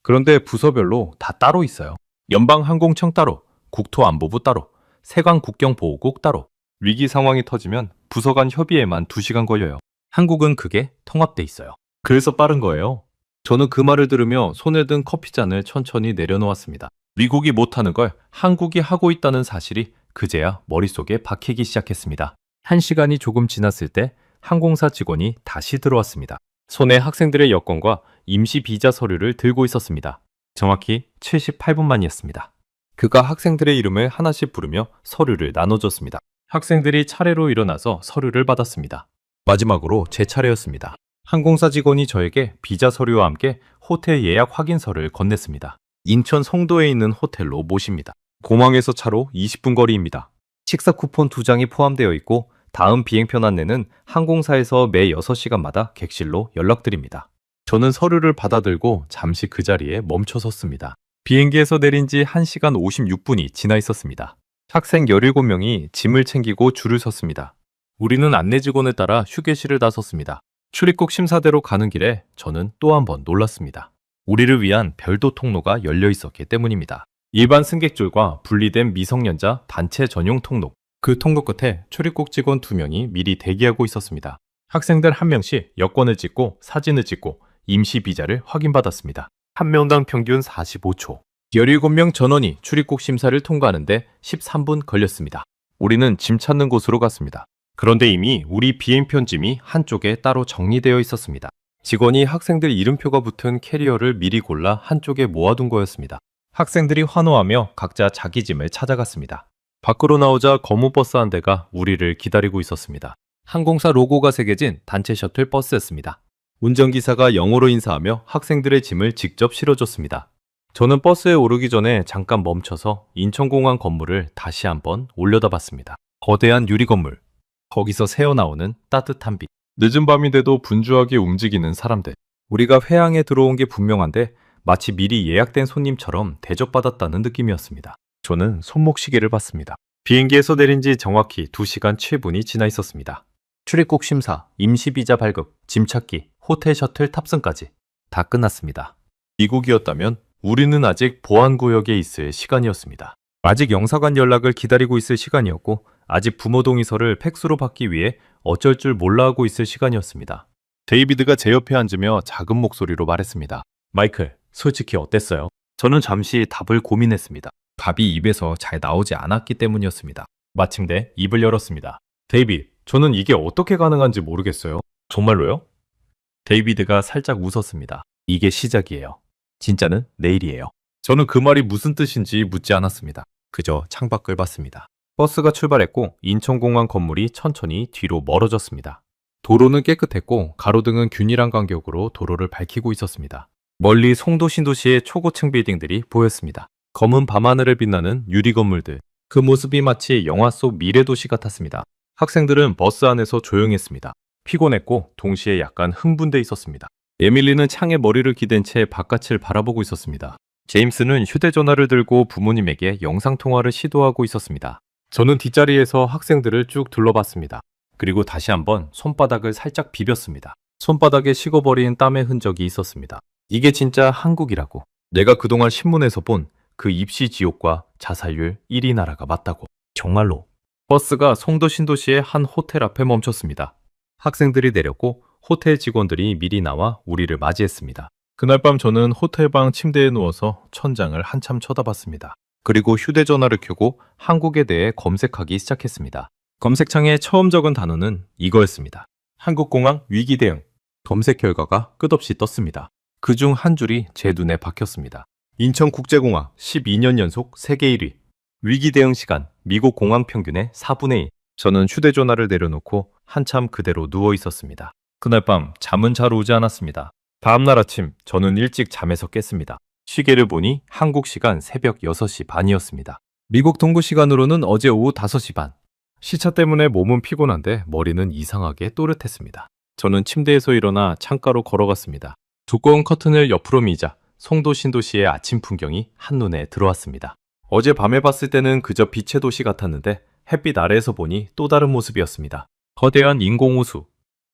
그런데 부서별로 다 따로 있어요. 연방항공청 따로, 국토안보부 따로, 세관국경보호국 따로. 위기 상황이 터지면 부서 간 협의에만 2시간 걸려요. 한국은 그게 통합돼 있어요. 그래서 빠른 거예요. 저는 그 말을 들으며 손에 든 커피잔을 천천히 내려놓았습니다. 미국이 못하는 걸 한국이 하고 있다는 사실이 그제야 머릿속에 박히기 시작했습니다. 1시간이 조금 지났을 때 항공사 직원이 다시 들어왔습니다. 손에 학생들의 여권과 임시 비자 서류를 들고 있었습니다. 정확히 78분 만이었습니다. 그가 학생들의 이름을 하나씩 부르며 서류를 나눠줬습니다. 학생들이 차례로 일어나서 서류를 받았습니다. 마지막으로 제 차례였습니다. 항공사 직원이 저에게 비자 서류와 함께 호텔 예약 확인서를 건넸습니다. 인천 송도에 있는 호텔로 모십니다. 공항에서 차로 20분 거리입니다. 식사 쿠폰 2장이 포함되어 있고 다음 비행편 안내는 항공사에서 매 6시간마다 객실로 연락드립니다. 저는 서류를 받아들고 잠시 그 자리에 멈춰 섰습니다. 비행기에서 내린 지 1시간 56분이 지나 있었습니다. 학생 17명이 짐을 챙기고 줄을 섰습니다. 우리는 안내 직원을 따라 휴게실을 나섰습니다. 출입국 심사대로 가는 길에 저는 또 한 번 놀랐습니다. 우리를 위한 별도 통로가 열려 있었기 때문입니다. 일반 승객줄과 분리된 미성년자 단체 전용 통로. 그 통로 끝에 출입국 직원 2명이 미리 대기하고 있었습니다. 학생들 1명씩 여권을 찍고 사진을 찍고 임시 비자를 확인받았습니다. 한 명당 평균 45초. 17명 전원이 출입국 심사를 통과하는데 13분 걸렸습니다. 우리는 짐 찾는 곳으로 갔습니다. 그런데 이미 우리 비행편 짐이 한쪽에 따로 정리되어 있었습니다. 직원이 학생들 이름표가 붙은 캐리어를 미리 골라 한쪽에 모아둔 거였습니다. 학생들이 환호하며 각자 자기 짐을 찾아갔습니다. 밖으로 나오자 검은 버스 한 대가 우리를 기다리고 있었습니다. 항공사 로고가 새겨진 단체 셔틀 버스였습니다. 운전기사가 영어로 인사하며 학생들의 짐을 직접 실어줬습니다. 저는 버스에 오르기 전에 잠깐 멈춰서 인천공항 건물을 다시 한번 올려다봤습니다. 거대한 유리 건물, 거기서 새어나오는 따뜻한 빛, 늦은 밤인데도 분주하게 움직이는 사람들. 우리가 회항에 들어온 게 분명한데 마치 미리 예약된 손님처럼 대접받았다는 느낌이었습니다. 저는 손목시계를 봤습니다. 비행기에서 내린 지 정확히 2시간 7분이 지나 있었습니다. 출입국 심사, 임시비자 발급, 짐 찾기, 호텔 셔틀 탑승까지 다 끝났습니다. 미국이었다면 우리는 아직 보안구역에 있을 시간이었습니다. 아직 영사관 연락을 기다리고 있을 시간이었고 아직 부모 동의서를 팩스로 받기 위해 어쩔 줄 몰라 하고 있을 시간이었습니다. 데이비드가 제 옆에 앉으며 작은 목소리로 말했습니다. 마이클, 솔직히 어땠어요? 저는 잠시 답을 고민했습니다. 답이 입에서 잘 나오지 않았기 때문이었습니다. 마침내 입을 열었습니다. 데이비드, 저는 이게 어떻게 가능한지 모르겠어요. 정말로요? 데이비드가 살짝 웃었습니다. 이게 시작이에요. 진짜는 내일이에요. 저는 그 말이 무슨 뜻인지 묻지 않았습니다. 그저 창밖을 봤습니다. 버스가 출발했고 인천공항 건물이 천천히 뒤로 멀어졌습니다. 도로는 깨끗했고 가로등은 균일한 간격으로 도로를 밝히고 있었습니다. 멀리 송도 신도시의 초고층 빌딩들이 보였습니다. 검은 밤하늘을 빛나는 유리 건물들. 그 모습이 마치 영화 속 미래도시 같았습니다. 학생들은 버스 안에서 조용했습니다. 피곤했고 동시에 약간 흥분돼 있었습니다. 에밀리는 창에 머리를 기댄 채 바깥을 바라보고 있었습니다. 제임스는 휴대전화를 들고 부모님에게 영상통화를 시도하고 있었습니다. 저는 뒷자리에서 학생들을 쭉 둘러봤습니다. 그리고 다시 한번 손바닥을 살짝 비볐습니다. 손바닥에 식어버린 땀의 흔적이 있었습니다. 이게 진짜 한국이라고. 내가 그동안 신문에서 본 그 입시 지옥과 자살률 1위 나라가 맞다고. 정말로. 버스가 송도 신도시의 한 호텔 앞에 멈췄습니다. 학생들이 내렸고 호텔 직원들이 미리 나와 우리를 맞이했습니다. 그날 밤 저는 호텔방 침대에 누워서 천장을 한참 쳐다봤습니다. 그리고 휴대전화를 켜고 한국에 대해 검색하기 시작했습니다. 검색창에 처음 적은 단어는 이거였습니다. 한국공항 위기 대응. 검색 결과가 끝없이 떴습니다. 그중 한 줄이 제 눈에 박혔습니다. 인천국제공항 12년 연속 세계 1위. 위기 대응 시간 미국 공항 평균의 4분의 1. 저는 휴대전화를 내려놓고 한참 그대로 누워 있었습니다. 그날 밤 잠은 잘 오지 않았습니다. 다음날 아침 저는 일찍 잠에서 깼습니다. 시계를 보니 한국 시간 새벽 6시 반이었습니다. 미국 동부 시간으로는 어제 오후 5시 반. 시차 때문에 몸은 피곤한데 머리는 이상하게 또렷했습니다. 저는 침대에서 일어나 창가로 걸어갔습니다. 두꺼운 커튼을 옆으로 미자 송도 신도시의 아침 풍경이 한눈에 들어왔습니다. 어제 밤에 봤을 때는 그저 빛의 도시 같았는데 햇빛 아래에서 보니 또 다른 모습이었습니다. 거대한 인공호수,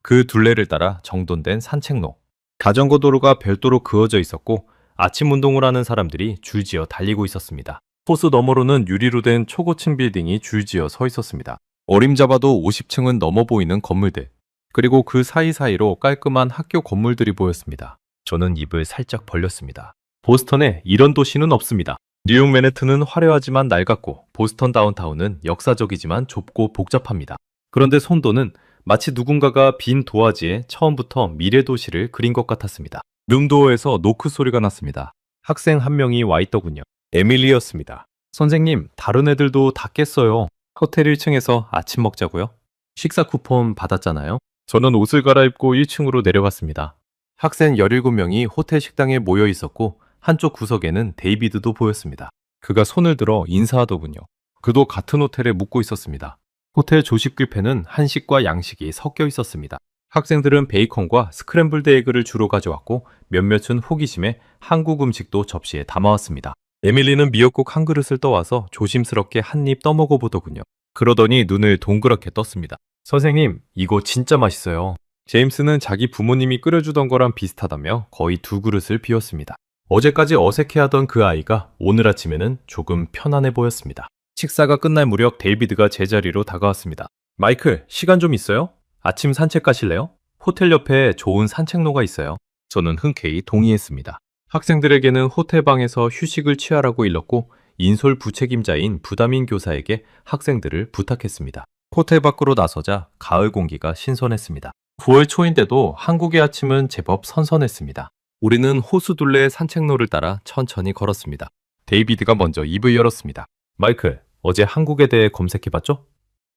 그 둘레를 따라 정돈된 산책로, 자전거 도로가 별도로 그어져 있었고 아침 운동을 하는 사람들이 줄지어 달리고 있었습니다. 호수 너머로는 유리로 된 초고층 빌딩이 줄지어 서 있었습니다. 어림잡아도 50층은 넘어 보이는 건물들, 그리고 그 사이사이로 깔끔한 학교 건물들이 보였습니다. 저는 입을 살짝 벌렸습니다. 보스턴에 이런 도시는 없습니다. 뉴욕 맨해튼은 화려하지만 낡았고 보스턴 다운타운은 역사적이지만 좁고 복잡합니다. 그런데 송도는 마치 누군가가 빈 도화지에 처음부터 미래 도시를 그린 것 같았습니다. 룸도어에서 노크 소리가 났습니다. 학생 한 명이 와 있더군요. 에밀리였습니다. 선생님, 다른 애들도 다 깼어요. 호텔 1층에서 아침 먹자고요? 식사 쿠폰 받았잖아요. 저는 옷을 갈아입고 1층으로 내려갔습니다. 학생 17명이 호텔 식당에 모여 있었고 한쪽 구석에는 데이비드도 보였습니다. 그가 손을 들어 인사하더군요. 그도 같은 호텔에 묵고 있었습니다. 호텔 조식 뷔페는 한식과 양식이 섞여 있었습니다. 학생들은 베이컨과 스크램블드 에그를 주로 가져왔고 몇몇은 호기심에 한국 음식도 접시에 담아왔습니다. 에밀리는 미역국 한 그릇을 떠와서 조심스럽게 한 입 떠먹어 보더군요. 그러더니 눈을 동그랗게 떴습니다. 선생님, 이거 진짜 맛있어요. 제임스는 자기 부모님이 끓여주던 거랑 비슷하다며 거의 두 그릇을 비웠습니다. 어제까지 어색해하던 그 아이가 오늘 아침에는 조금 편안해 보였습니다. 식사가 끝날 무렵 데이비드가 제자리로 다가왔습니다. 마이클, 시간 좀 있어요? 아침 산책 가실래요? 호텔 옆에 좋은 산책로가 있어요. 저는 흔쾌히 동의했습니다. 학생들에게는 호텔방에서 휴식을 취하라고 일렀고 인솔 부책임자인 부담인 교사에게 학생들을 부탁했습니다. 호텔 밖으로 나서자 가을 공기가 신선했습니다. 9월 초인데도 한국의 아침은 제법 선선했습니다. 우리는 호수 둘레의 산책로를 따라 천천히 걸었습니다. 데이비드가 먼저 입을 열었습니다. 마이클, 어제 한국에 대해 검색해봤죠?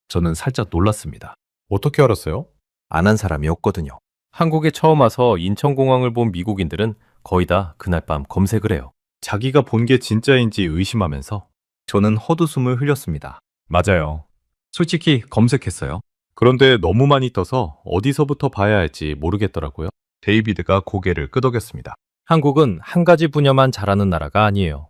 저는 살짝 놀랐습니다. 어떻게 알았어요? 안 한 사람이 없거든요. 한국에 처음 와서 인천공항을 본 미국인들은 거의 다 그날 밤 검색을 해요. 자기가 본 게 진짜인지 의심하면서 저는 헛웃음을 흘렸습니다. 맞아요. 솔직히 검색했어요. 그런데 너무 많이 떠서 어디서부터 봐야 할지 모르겠더라고요. 데이비드가 고개를 끄덕였습니다. 한국은 한 가지 분야만 잘하는 나라가 아니에요.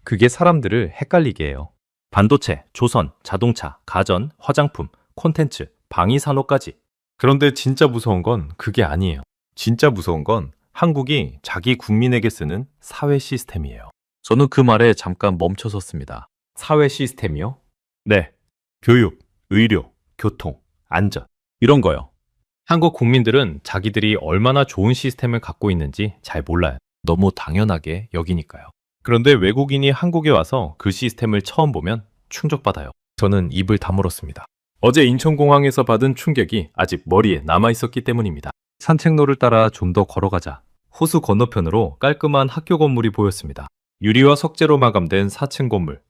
그게 사람들을 헷갈리게 해요. 반도체, 조선, 자동차, 가전, 화장품, 콘텐츠, 방위산업까지. 그런데 진짜 무서운 건 그게 아니에요. 진짜 무서운 건 한국이 자기 국민에게 쓰는 사회 시스템이에요. 저는 그 말에 잠깐 멈춰섰습니다. 사회 시스템이요? 네. 교육, 의료, 교통, 안전. 이런 거요. 한국 국민들은 자기들이 얼마나 좋은 시스템을 갖고 있는지 잘 몰라요. 너무 당연하게 여기니까요. 그런데 외국인이 한국에 와서 그 시스템을 처음 보면 충격받아요. 저는 입을 다물었습니다. 어제 인천공항에서 받은 충격이 아직 머리에 남아있었기 때문입니다. 산책로를 따라 좀 더 걸어가자 호수 건너편으로 깔끔한 학교 건물이 보였습니다. 유리와 석재로 마감된 4층 건물.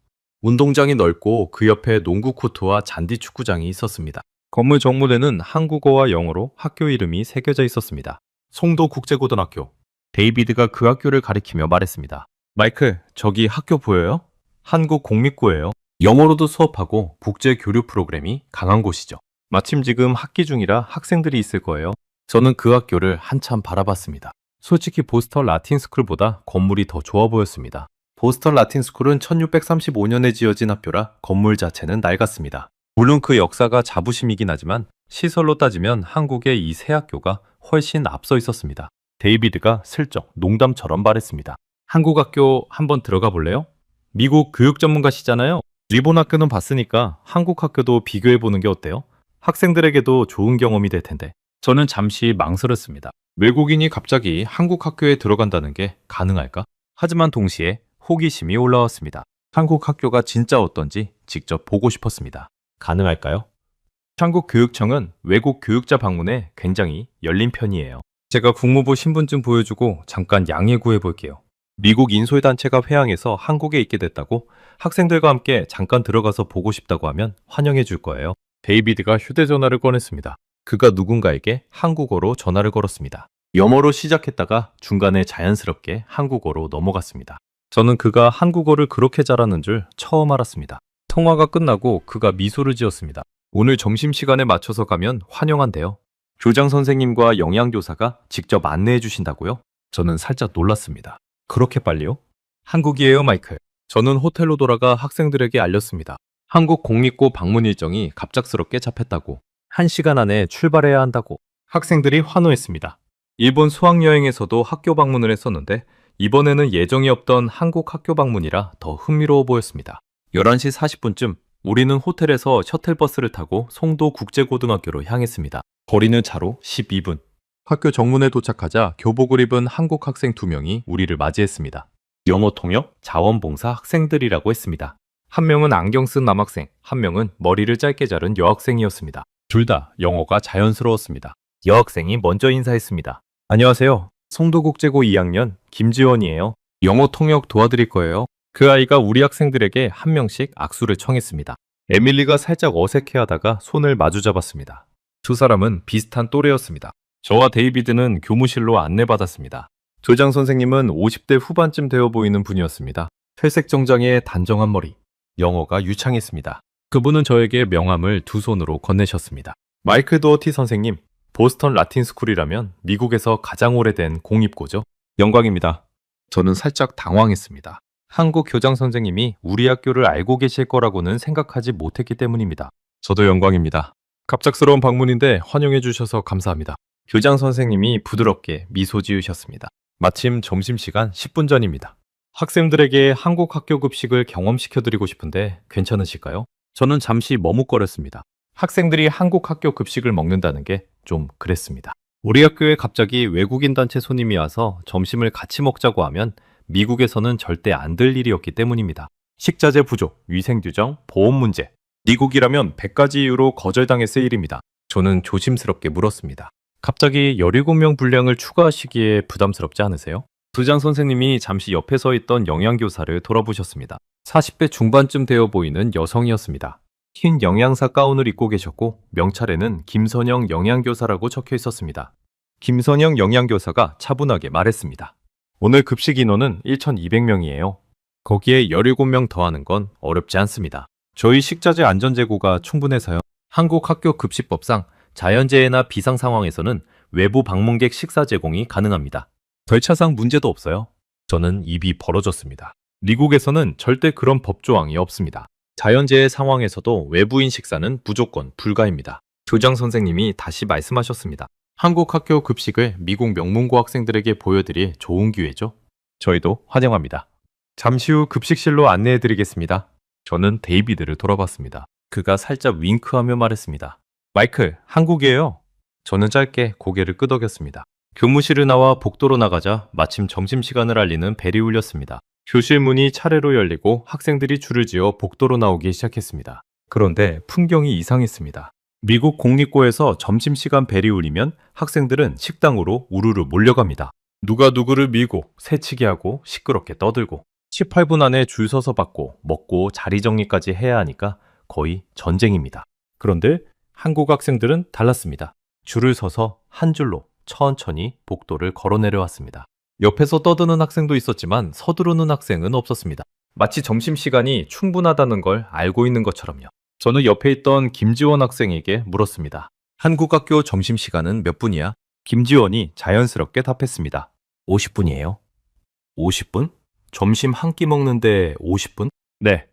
운동장이 넓고 그 옆에 농구 코트와 잔디 축구장이 있었습니다. 건물 정문에는 한국어와 영어로 학교 이름이 새겨져 있었습니다. 송도국제고등학교. 데이비드가 그 학교를 가리키며 말했습니다. 마이클, 저기 학교 보여요? 한국 공립고예요. 영어로도 수업하고 국제 교류 프로그램이 강한 곳이죠. 마침 지금 학기 중이라 학생들이 있을 거예요. 저는 그 학교를 한참 바라봤습니다. 솔직히 보스턴 라틴스쿨보다 건물이 더 좋아 보였습니다. 보스턴 라틴스쿨은 1635년에 지어진 학교라 건물 자체는 낡았습니다. 물론 그 역사가 자부심이긴 하지만 시설로 따지면 한국의 이 새 학교가 훨씬 앞서 있었습니다. 데이비드가 슬쩍 농담처럼 말했습니다. 한국 학교 한번 들어가 볼래요? 미국 교육 전문가시잖아요. 일본 학교는 봤으니까 한국 학교도 비교해 보는 게 어때요? 학생들에게도 좋은 경험이 될 텐데. 저는 잠시 망설였습니다. 외국인이 갑자기 한국 학교에 들어간다는 게 가능할까? 하지만 동시에 호기심이 올라왔습니다. 한국 학교가 진짜 어떤지 직접 보고 싶었습니다. 가능할까요? 한국교육청은 외국 교육자 방문에 굉장히 열린 편이에요. 제가 국무부 신분증 보여주고 잠깐 양해 구해 볼게요. 미국 인솔단체가 회항해서 한국에 있게 됐다고 학생들과 함께 잠깐 들어가서 보고 싶다고 하면 환영해 줄 거예요. 데이비드가 휴대전화를 꺼냈습니다. 그가 누군가에게 한국어로 전화를 걸었습니다. 영어로 시작했다가 중간에 자연스럽게 한국어로 넘어갔습니다. 저는 그가 한국어를 그렇게 잘하는 줄 처음 알았습니다. 통화가 끝나고 그가 미소를 지었습니다. 오늘 점심시간에 맞춰서 가면 환영한대요. 교장 선생님과 영양교사가 직접 안내해 주신다고요? 저는 살짝 놀랐습니다. 그렇게 빨리요? 한국이에요, 마이클. 저는 호텔로 돌아가 학생들에게 알렸습니다. 한국 공립고 방문 일정이 갑작스럽게 잡혔다고. 1시간 안에 출발해야 한다고. 학생들이 환호했습니다. 일본 수학여행에서도 학교 방문을 했었는데 이번에는 예정이 없던 한국 학교 방문이라 더 흥미로워 보였습니다. 11시 40분쯤 우리는 호텔에서 셔틀버스를 타고 송도국제고등학교로 향했습니다. 거리는 차로 12분. 학교 정문에 도착하자 교복을 입은 한국 학생 2명이 우리를 맞이했습니다. 영어 통역, 자원봉사 학생들이라고 했습니다. 한 명은 안경 쓴 남학생, 한 명은 머리를 짧게 자른 여학생이었습니다. 둘 다 영어가 자연스러웠습니다. 여학생이 먼저 인사했습니다. 안녕하세요. 송도국제고 2학년 김지원이에요. 영어 통역 도와드릴 거예요. 그 아이가 우리 학생들에게 한 명씩 악수를 청했습니다. 에밀리가 살짝 어색해하다가 손을 마주잡았습니다. 두 사람은 비슷한 또래였습니다. 저와 데이비드는 교무실로 안내받았습니다. 교장 선생님은 50대 후반쯤 되어 보이는 분이었습니다. 회색 정장에 단정한 머리, 영어가 유창했습니다. 그분은 저에게 명함을 두 손으로 건네셨습니다. 마이클 도어티 선생님, 보스턴 라틴 스쿨이라면 미국에서 가장 오래된 공입고죠. 영광입니다. 저는 살짝 당황했습니다. 한국 교장 선생님이 우리 학교를 알고 계실 거라고는 생각하지 못했기 때문입니다. 저도 영광입니다. 갑작스러운 방문인데 환영해 주셔서 감사합니다. 교장 선생님이 부드럽게 미소 지으셨습니다. 마침 점심시간 10분 전입니다. 학생들에게 한국 학교 급식을 경험시켜드리고 싶은데 괜찮으실까요? 저는 잠시 머뭇거렸습니다. 학생들이 한국 학교 급식을 먹는다는 게 좀 그랬습니다. 우리 학교에 갑자기 외국인 단체 손님이 와서 점심을 같이 먹자고 하면 미국에서는 절대 안 될 일이었기 때문입니다. 식자재 부족, 위생 규정, 보험 문제. 미국이라면 100가지 이유로 거절당했을 일입니다. 저는 조심스럽게 물었습니다. 갑자기 17명 분량을 추가하시기에 부담스럽지 않으세요? 부장 선생님이 잠시 옆에 서 있던 영양교사를 돌아보셨습니다. 40대 중반쯤 되어 보이는 여성이었습니다. 흰 영양사 가운을 입고 계셨고 명찰에는 김선영 영양교사라고 적혀 있었습니다. 김선영 영양교사가 차분하게 말했습니다. 오늘 급식 인원은 1,200명이에요. 거기에 17명 더하는 건 어렵지 않습니다. 저희 식자재 안전재고가 충분해서요. 한국 학교 급식법상 자연재해나 비상 상황에서는 외부 방문객 식사 제공이 가능합니다. 절차상 문제도 없어요. 저는 입이 벌어졌습니다. 미국에서는 절대 그런 법조항이 없습니다. 자연재해 상황에서도 외부인 식사는 무조건 불가입니다. 교장 선생님이 다시 말씀하셨습니다. 한국 학교 급식을 미국 명문고 학생들에게 보여드릴 좋은 기회죠. 저희도 환영합니다. 잠시 후 급식실로 안내해드리겠습니다. 저는 데이비드를 돌아봤습니다. 그가 살짝 윙크하며 말했습니다. 마이클, 한국이에요. 저는 짧게 고개를 끄덕였습니다. 교무실을 나와 복도로 나가자 마침 점심시간을 알리는 벨이 울렸습니다. 교실 문이 차례로 열리고 학생들이 줄을 지어 복도로 나오기 시작했습니다. 그런데 풍경이 이상했습니다. 미국 공립고에서 점심시간 벨이 울리면 학생들은 식당으로 우르르 몰려갑니다. 누가 누구를 밀고 새치기 하고 시끄럽게 떠들고 18분 안에 줄 서서 받고 먹고 자리 정리까지 해야 하니까 거의 전쟁입니다. 그런데 한국 학생들은 달랐습니다. 줄을 서서 한 줄로 천천히 복도를 걸어 내려왔습니다. 옆에서 떠드는 학생도 있었지만 서두르는 학생은 없었습니다. 마치 점심시간이 충분하다는 걸 알고 있는 것처럼요. 저는 옆에 있던 김지원 학생에게 물었습니다. 한국 학교 점심시간은 몇 분이야? 김지원이 자연스럽게 답했습니다. 50분이에요. 50분? 점심 한 끼 먹는데 50분? 네.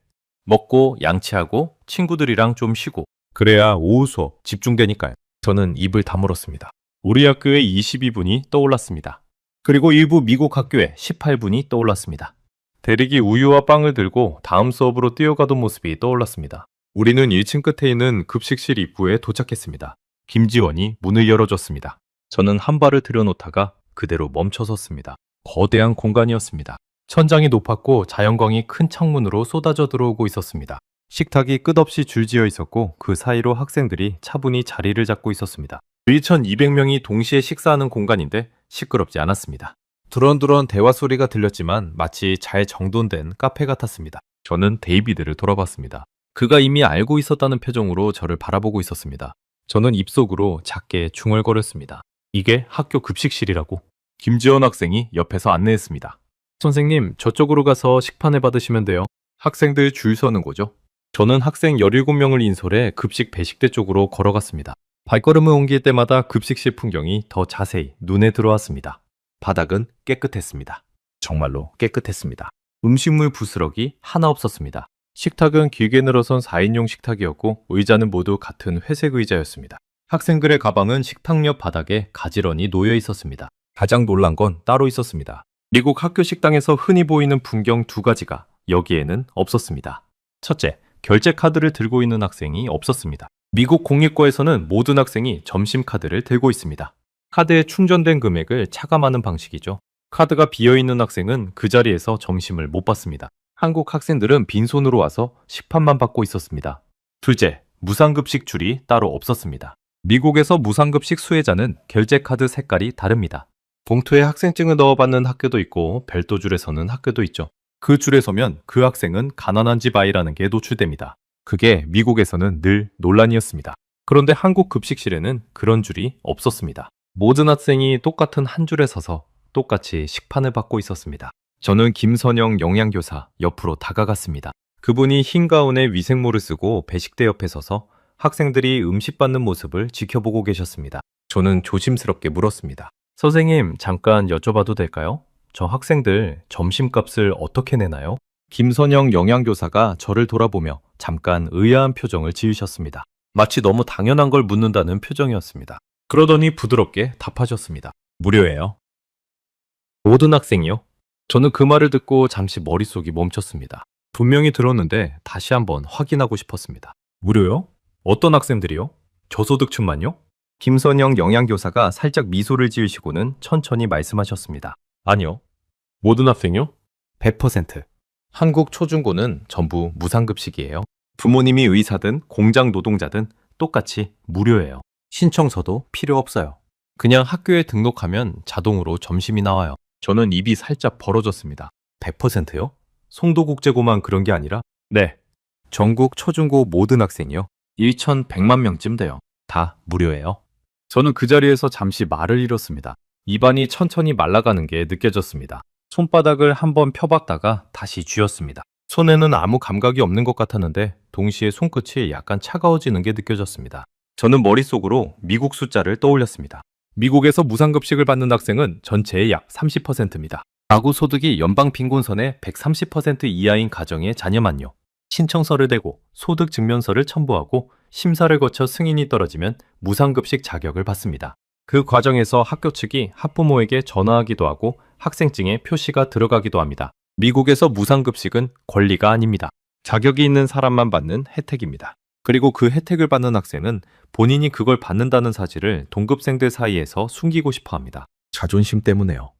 먹고 양치하고 친구들이랑 좀 쉬고 그래야 오후 수업 집중되니까요. 저는 입을 다물었습니다. 우리 학교에 22분이 떠올랐습니다. 그리고 일부 미국 학교에 18분이 떠올랐습니다. 대릭이 우유와 빵을 들고 다음 수업으로 뛰어가던 모습이 떠올랐습니다. 우리는 1층 끝에 있는 급식실 입구에 도착했습니다. 김지원이 문을 열어줬습니다. 저는 한 발을 들여놓다가 그대로 멈춰섰습니다. 거대한 공간이었습니다. 천장이 높았고 자연광이 큰 창문으로 쏟아져 들어오고 있었습니다. 식탁이 끝없이 줄지어 있었고 그 사이로 학생들이 차분히 자리를 잡고 있었습니다. 1,200명이 동시에 식사하는 공간인데 시끄럽지 않았습니다. 두런두런 대화 소리가 들렸지만 마치 잘 정돈된 카페 같았습니다. 저는 데이비드를 돌아봤습니다. 그가 이미 알고 있었다는 표정으로 저를 바라보고 있었습니다. 저는 입속으로 작게 중얼거렸습니다. 이게 학교 급식실이라고. 김지원 학생이 옆에서 안내했습니다. 선생님, 저쪽으로 가서 식판을 받으시면 돼요. 학생들 줄 서는 거죠. 저는 학생 17명을 인솔해 급식 배식대 쪽으로 걸어갔습니다. 발걸음을 옮길 때마다 급식실 풍경이 더 자세히 눈에 들어왔습니다. 바닥은 깨끗했습니다. 정말로 깨끗했습니다. 음식물 부스러기 하나 없었습니다. 식탁은 길게 늘어선 4인용 식탁이었고 의자는 모두 같은 회색 의자였습니다. 학생들의 가방은 식탁 옆 바닥에 가지런히 놓여 있었습니다. 가장 놀란 건 따로 있었습니다. 미국 학교 식당에서 흔히 보이는 풍경 2가지가 여기에는 없었습니다. 첫째, 결제 카드를 들고 있는 학생이 없었습니다. 미국 공립고에서는 모든 학생이 점심 카드를 들고 있습니다. 카드에 충전된 금액을 차감하는 방식이죠. 카드가 비어있는 학생은 그 자리에서 점심을 못 받습니다. 한국 학생들은 빈손으로 와서 식판만 받고 있었습니다. 둘째, 무상급식 줄이 따로 없었습니다. 미국에서 무상급식 수혜자는 결제카드 색깔이 다릅니다. 봉투에 학생증을 넣어받는 학교도 있고 별도 줄에 서는 학교도 있죠. 그 줄에 서면 그 학생은 가난한 집 아이라는 게 노출됩니다. 그게 미국에서는 늘 논란이었습니다. 그런데 한국 급식실에는 그런 줄이 없었습니다. 모든 학생이 똑같은 한 줄에 서서 똑같이 식판을 받고 있었습니다. 저는 김선영 영양교사 옆으로 다가갔습니다. 그분이 흰 가운에 위생모를 쓰고 배식대 옆에 서서 학생들이 음식 받는 모습을 지켜보고 계셨습니다. 저는 조심스럽게 물었습니다. 선생님, 잠깐 여쭤봐도 될까요? 저 학생들 점심값을 어떻게 내나요? 김선영 영양교사가 저를 돌아보며 잠깐 의아한 표정을 지으셨습니다. 마치 너무 당연한 걸 묻는다는 표정이었습니다. 그러더니 부드럽게 답하셨습니다. 무료예요. 모든 학생이요? 저는 그 말을 듣고 잠시 머릿속이 멈췄습니다. 분명히 들었는데 다시 한번 확인하고 싶었습니다. 무료요? 어떤 학생들이요? 저소득층만요? 김선영 영양교사가 살짝 미소를 지으시고는 천천히 말씀하셨습니다. 아니요. 모든 학생이요? 100%. 한국 초중고는 전부 무상급식이에요. 부모님이 의사든 공장 노동자든 똑같이 무료예요. 신청서도 필요 없어요. 그냥 학교에 등록하면 자동으로 점심이 나와요. 저는 입이 살짝 벌어졌습니다. 100%요? 송도국제고만 그런 게 아니라? 네. 전국 초중고 모든 학생이요. 1,100만 명쯤 돼요. 다 무료예요. 저는 그 자리에서 잠시 말을 잃었습니다. 입안이 천천히 말라가는 게 느껴졌습니다. 손바닥을 한번 펴봤다가 다시 쥐었습니다. 손에는 아무 감각이 없는 것 같았는데 동시에 손끝이 약간 차가워지는 게 느껴졌습니다. 저는 머릿속으로 미국 숫자를 떠올렸습니다. 미국에서 무상급식을 받는 학생은 전체의 약 30%입니다. 가구 소득이 연방 빈곤선의 130% 이하인 가정의 자녀만요. 신청서를 대고 소득 증명서를 첨부하고 심사를 거쳐 승인이 떨어지면 무상급식 자격을 받습니다. 그 과정에서 학교 측이 학부모에게 전화하기도 하고 학생증에 표시가 들어가기도 합니다. 미국에서 무상급식은 권리가 아닙니다. 자격이 있는 사람만 받는 혜택입니다. 그리고 그 혜택을 받는 학생은 본인이 그걸 받는다는 사실을 동급생들 사이에서 숨기고 싶어 합니다. 자존심 때문에요.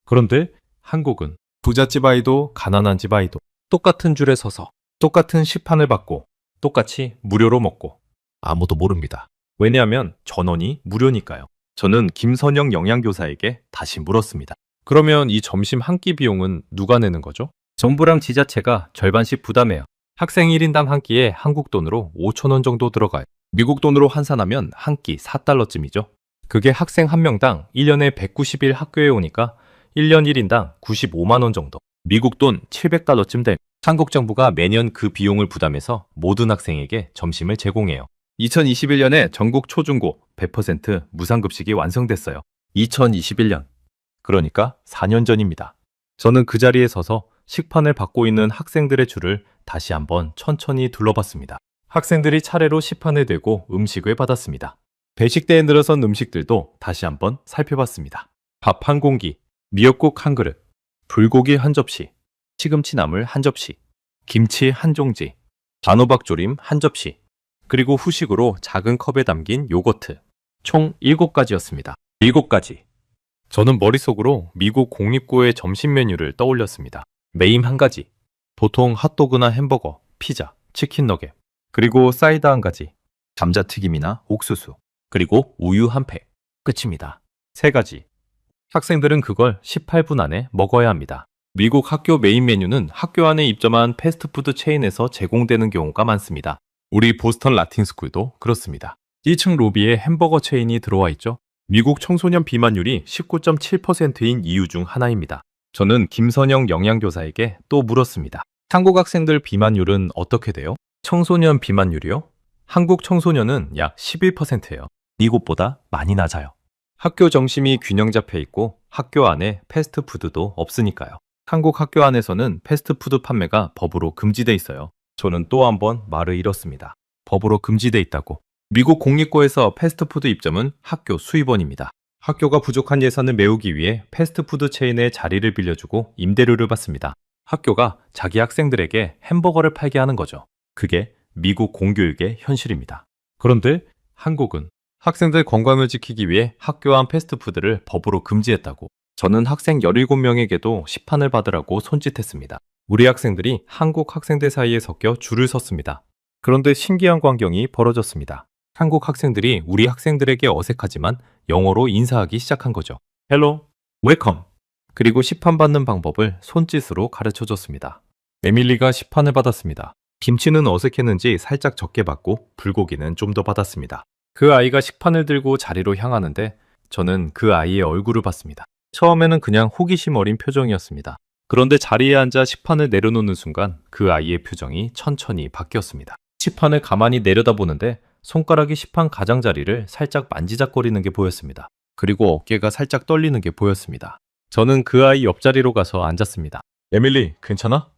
그런데 한국은 부잣집 아이도 가난한 집 아이도 똑같은 줄에 서서 똑같은 시판을 받고 똑같이 무료로 먹고 아무도 모릅니다. 왜냐하면 전원이 무료니까요. 저는 김선영 영양교사에게 다시 물었습니다. 그러면 이 점심 한 끼 비용은 누가 내는 거죠? 정부랑 지자체가 절반씩 부담해요. 학생 1인당 한 끼에 한국 돈으로 5,000원 정도 들어가요. 미국 돈으로 환산하면 한 끼 4달러쯤이죠. 그게 학생 한 명당 1년에 190일 학교에 오니까 1년 1인당 95만 원 정도. 미국 돈 700달러쯤 돼. 한국 정부가 매년 그 비용을 부담해서 모든 학생에게 점심을 제공해요. 2021년에 전국 초중고 100% 무상급식이 완성됐어요. 2021년. 그러니까 4년 전입니다. 저는 그 자리에 서서 식판을 받고 있는 학생들의 줄을 다시 한번 천천히 둘러봤습니다. 학생들이 차례로 식판을 대고 음식을 받았습니다. 배식대에 늘어선 음식들도 다시 한번 살펴봤습니다. 밥 한 공기, 미역국 한 그릇, 불고기 한 접시, 시금치 나물 한 접시, 김치 한 종지, 단호박조림 한 접시, 그리고 후식으로 작은 컵에 담긴 요거트. 총 7가지였습니다. 7가지. 저는 머릿속으로 미국 공립고의 점심 메뉴를 떠올렸습니다. 메인 한 가지, 보통 핫도그나 햄버거, 피자, 치킨 너겟, 그리고 사이드 한 가지, 감자튀김이나 옥수수, 그리고 우유 한 팩. 끝입니다. 3가지. 학생들은 그걸 18분 안에 먹어야 합니다. 미국 학교 메인 메뉴는 학교 안에 입점한 패스트푸드 체인에서 제공되는 경우가 많습니다. 우리 보스턴 라틴스쿨도 그렇습니다. 1층 로비에 햄버거 체인이 들어와 있죠. 미국 청소년 비만율이 19.7%인 이유 중 하나입니다. 저는 김선영 영양교사에게 또 물었습니다. 한국 학생들 비만율은 어떻게 돼요? 청소년 비만율이요? 한국 청소년은 약 11%예요. 미국보다 많이 낮아요. 학교 정심이 균형 잡혀 있고 학교 안에 패스트푸드도 없으니까요. 한국 학교 안에서는 패스트푸드 판매가 법으로 금지돼 있어요. 저는 또 한 번 말을 잃었습니다. 법으로 금지돼 있다고. 미국 공립고에서 패스트푸드 입점은 학교 수입원입니다. 학교가 부족한 예산을 메우기 위해 패스트푸드 체인의 자리를 빌려주고 임대료를 받습니다. 학교가 자기 학생들에게 햄버거를 팔게 하는 거죠. 그게 미국 공교육의 현실입니다. 그런데 한국은 학생들 건강을 지키기 위해 학교 안 패스트푸드를 법으로 금지했다고. 저는 학생 17명에게도 시판을 받으라고 손짓했습니다. 우리 학생들이 한국 학생들 사이에 섞여 줄을 섰습니다. 그런데 신기한 광경이 벌어졌습니다. 한국 학생들이 우리 학생들에게 어색하지만 영어로 인사하기 시작한 거죠. 헬로, 웰컴. 그리고 시판 받는 방법을 손짓으로 가르쳐줬습니다. 에밀리가 시판을 받았습니다. 김치는 어색했는지 살짝 적게 받고 불고기는 좀 더 받았습니다. 그 아이가 식판을 들고 자리로 향하는데 저는 그 아이의 얼굴을 봤습니다. 처음에는 그냥 호기심 어린 표정이었습니다. 그런데 자리에 앉아 식판을 내려놓는 순간 그 아이의 표정이 천천히 바뀌었습니다. 식판을 가만히 내려다보는데 손가락이 식판 가장자리를 살짝 만지작거리는 게 보였습니다. 그리고 어깨가 살짝 떨리는 게 보였습니다. 저는 그 아이 옆자리로 가서 앉았습니다. 에밀리, 괜찮아?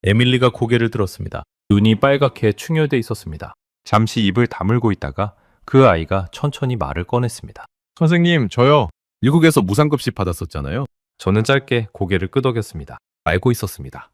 에밀리가 고개를 들었습니다. 눈이 빨갛게 충혈돼 있었습니다. 잠시 입을 다물고 있다가 그 아이가 천천히 말을 꺼냈습니다. 선생님, 저요. 미국에서 무상급식 받았었잖아요. 저는 짧게 고개를 끄덕였습니다. 알고 있었습니다.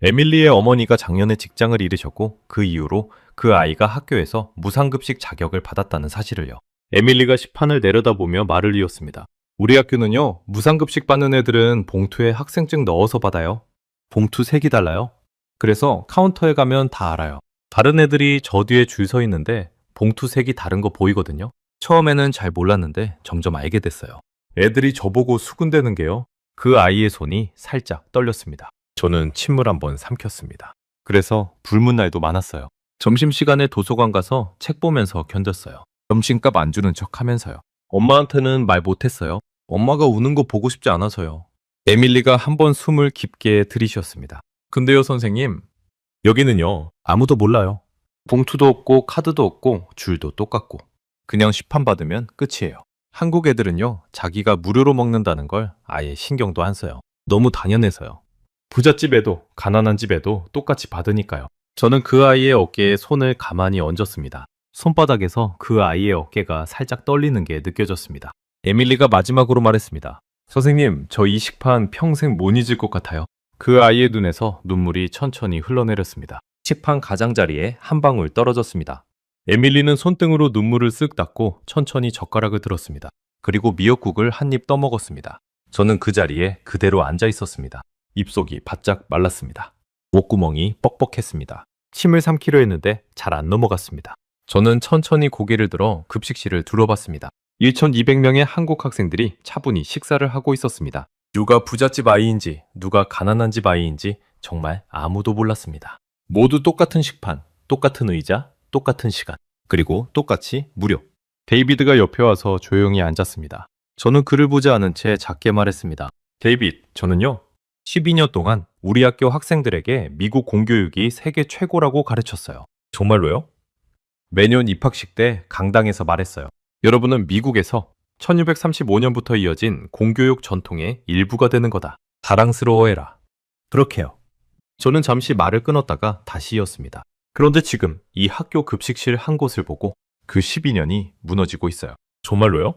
에밀리의 어머니가 작년에 직장을 잃으셨고 그 이후로 그 아이가 학교에서 무상급식 자격을 받았다는 사실을요. 에밀리가 식판을 내려다보며 말을 이었습니다. 우리 학교는요, 무상급식 받는 애들은 봉투에 학생증 넣어서 받아요. 봉투 색이 달라요. 그래서 카운터에 가면 다 알아요. 다른 애들이 저 뒤에 줄 서 있는데 봉투 색이 다른 거 보이거든요. 처음에는 잘 몰랐는데 점점 알게 됐어요. 애들이 저보고 수군대는 게요. 그 아이의 손이 살짝 떨렸습니다. 저는 침을 한번 삼켰습니다. 그래서 불문 날도 많았어요. 점심시간에 도서관 가서 책 보면서 견뎠어요. 점심값 안 주는 척 하면서요. 엄마한테는 말 못했어요. 엄마가 우는 거 보고 싶지 않아서요. 에밀리가 한번 숨을 깊게 들이쉬었습니다. 근데요, 선생님. 여기는요, 아무도 몰라요. 봉투도 없고 카드도 없고 줄도 똑같고 그냥 시판 받으면 끝이에요. 한국 애들은요, 자기가 무료로 먹는다는 걸 아예 신경도 안 써요. 너무 당연해서요. 부잣집에도 가난한 집에도 똑같이 받으니까요. 저는 그 아이의 어깨에 손을 가만히 얹었습니다. 손바닥에서 그 아이의 어깨가 살짝 떨리는 게 느껴졌습니다. 에밀리가 마지막으로 말했습니다. 선생님, 저 이 식판 평생 못 잊을 것 같아요. 그 아이의 눈에서 눈물이 천천히 흘러내렸습니다. 식판 가장자리에 한 방울 떨어졌습니다. 에밀리는 손등으로 눈물을 쓱 닦고 천천히 젓가락을 들었습니다. 그리고 미역국을 한 입 떠먹었습니다. 저는 그 자리에 그대로 앉아 있었습니다. 입속이 바짝 말랐습니다. 목구멍이 뻑뻑했습니다. 침을 삼키려 했는데 잘 안 넘어갔습니다. 저는 천천히 고개를 들어 급식실을 둘러봤습니다. 1,200명의 한국 학생들이 차분히 식사를 하고 있었습니다. 누가 부잣집 아이인지 누가 가난한 집 아이인지 정말 아무도 몰랐습니다. 모두 똑같은 식판, 똑같은 의자, 똑같은 시간, 그리고 똑같이 무료. 데이비드가 옆에 와서 조용히 앉았습니다. 저는 그를 보지 않은 채 작게 말했습니다. 데이비드, 저는요, 12년 동안 우리 학교 학생들에게 미국 공교육이 세계 최고라고 가르쳤어요. 정말로요? 매년 입학식 때 강당에서 말했어요. 여러분은 미국에서 1635년부터 이어진 공교육 전통의 일부가 되는 거다. 자랑스러워해라. 그렇게요. 저는 잠시 말을 끊었다가 다시 이었습니다. 그런데 지금 이 학교 급식실 한 곳을 보고 그 12년이 무너지고 있어요. 정말로요?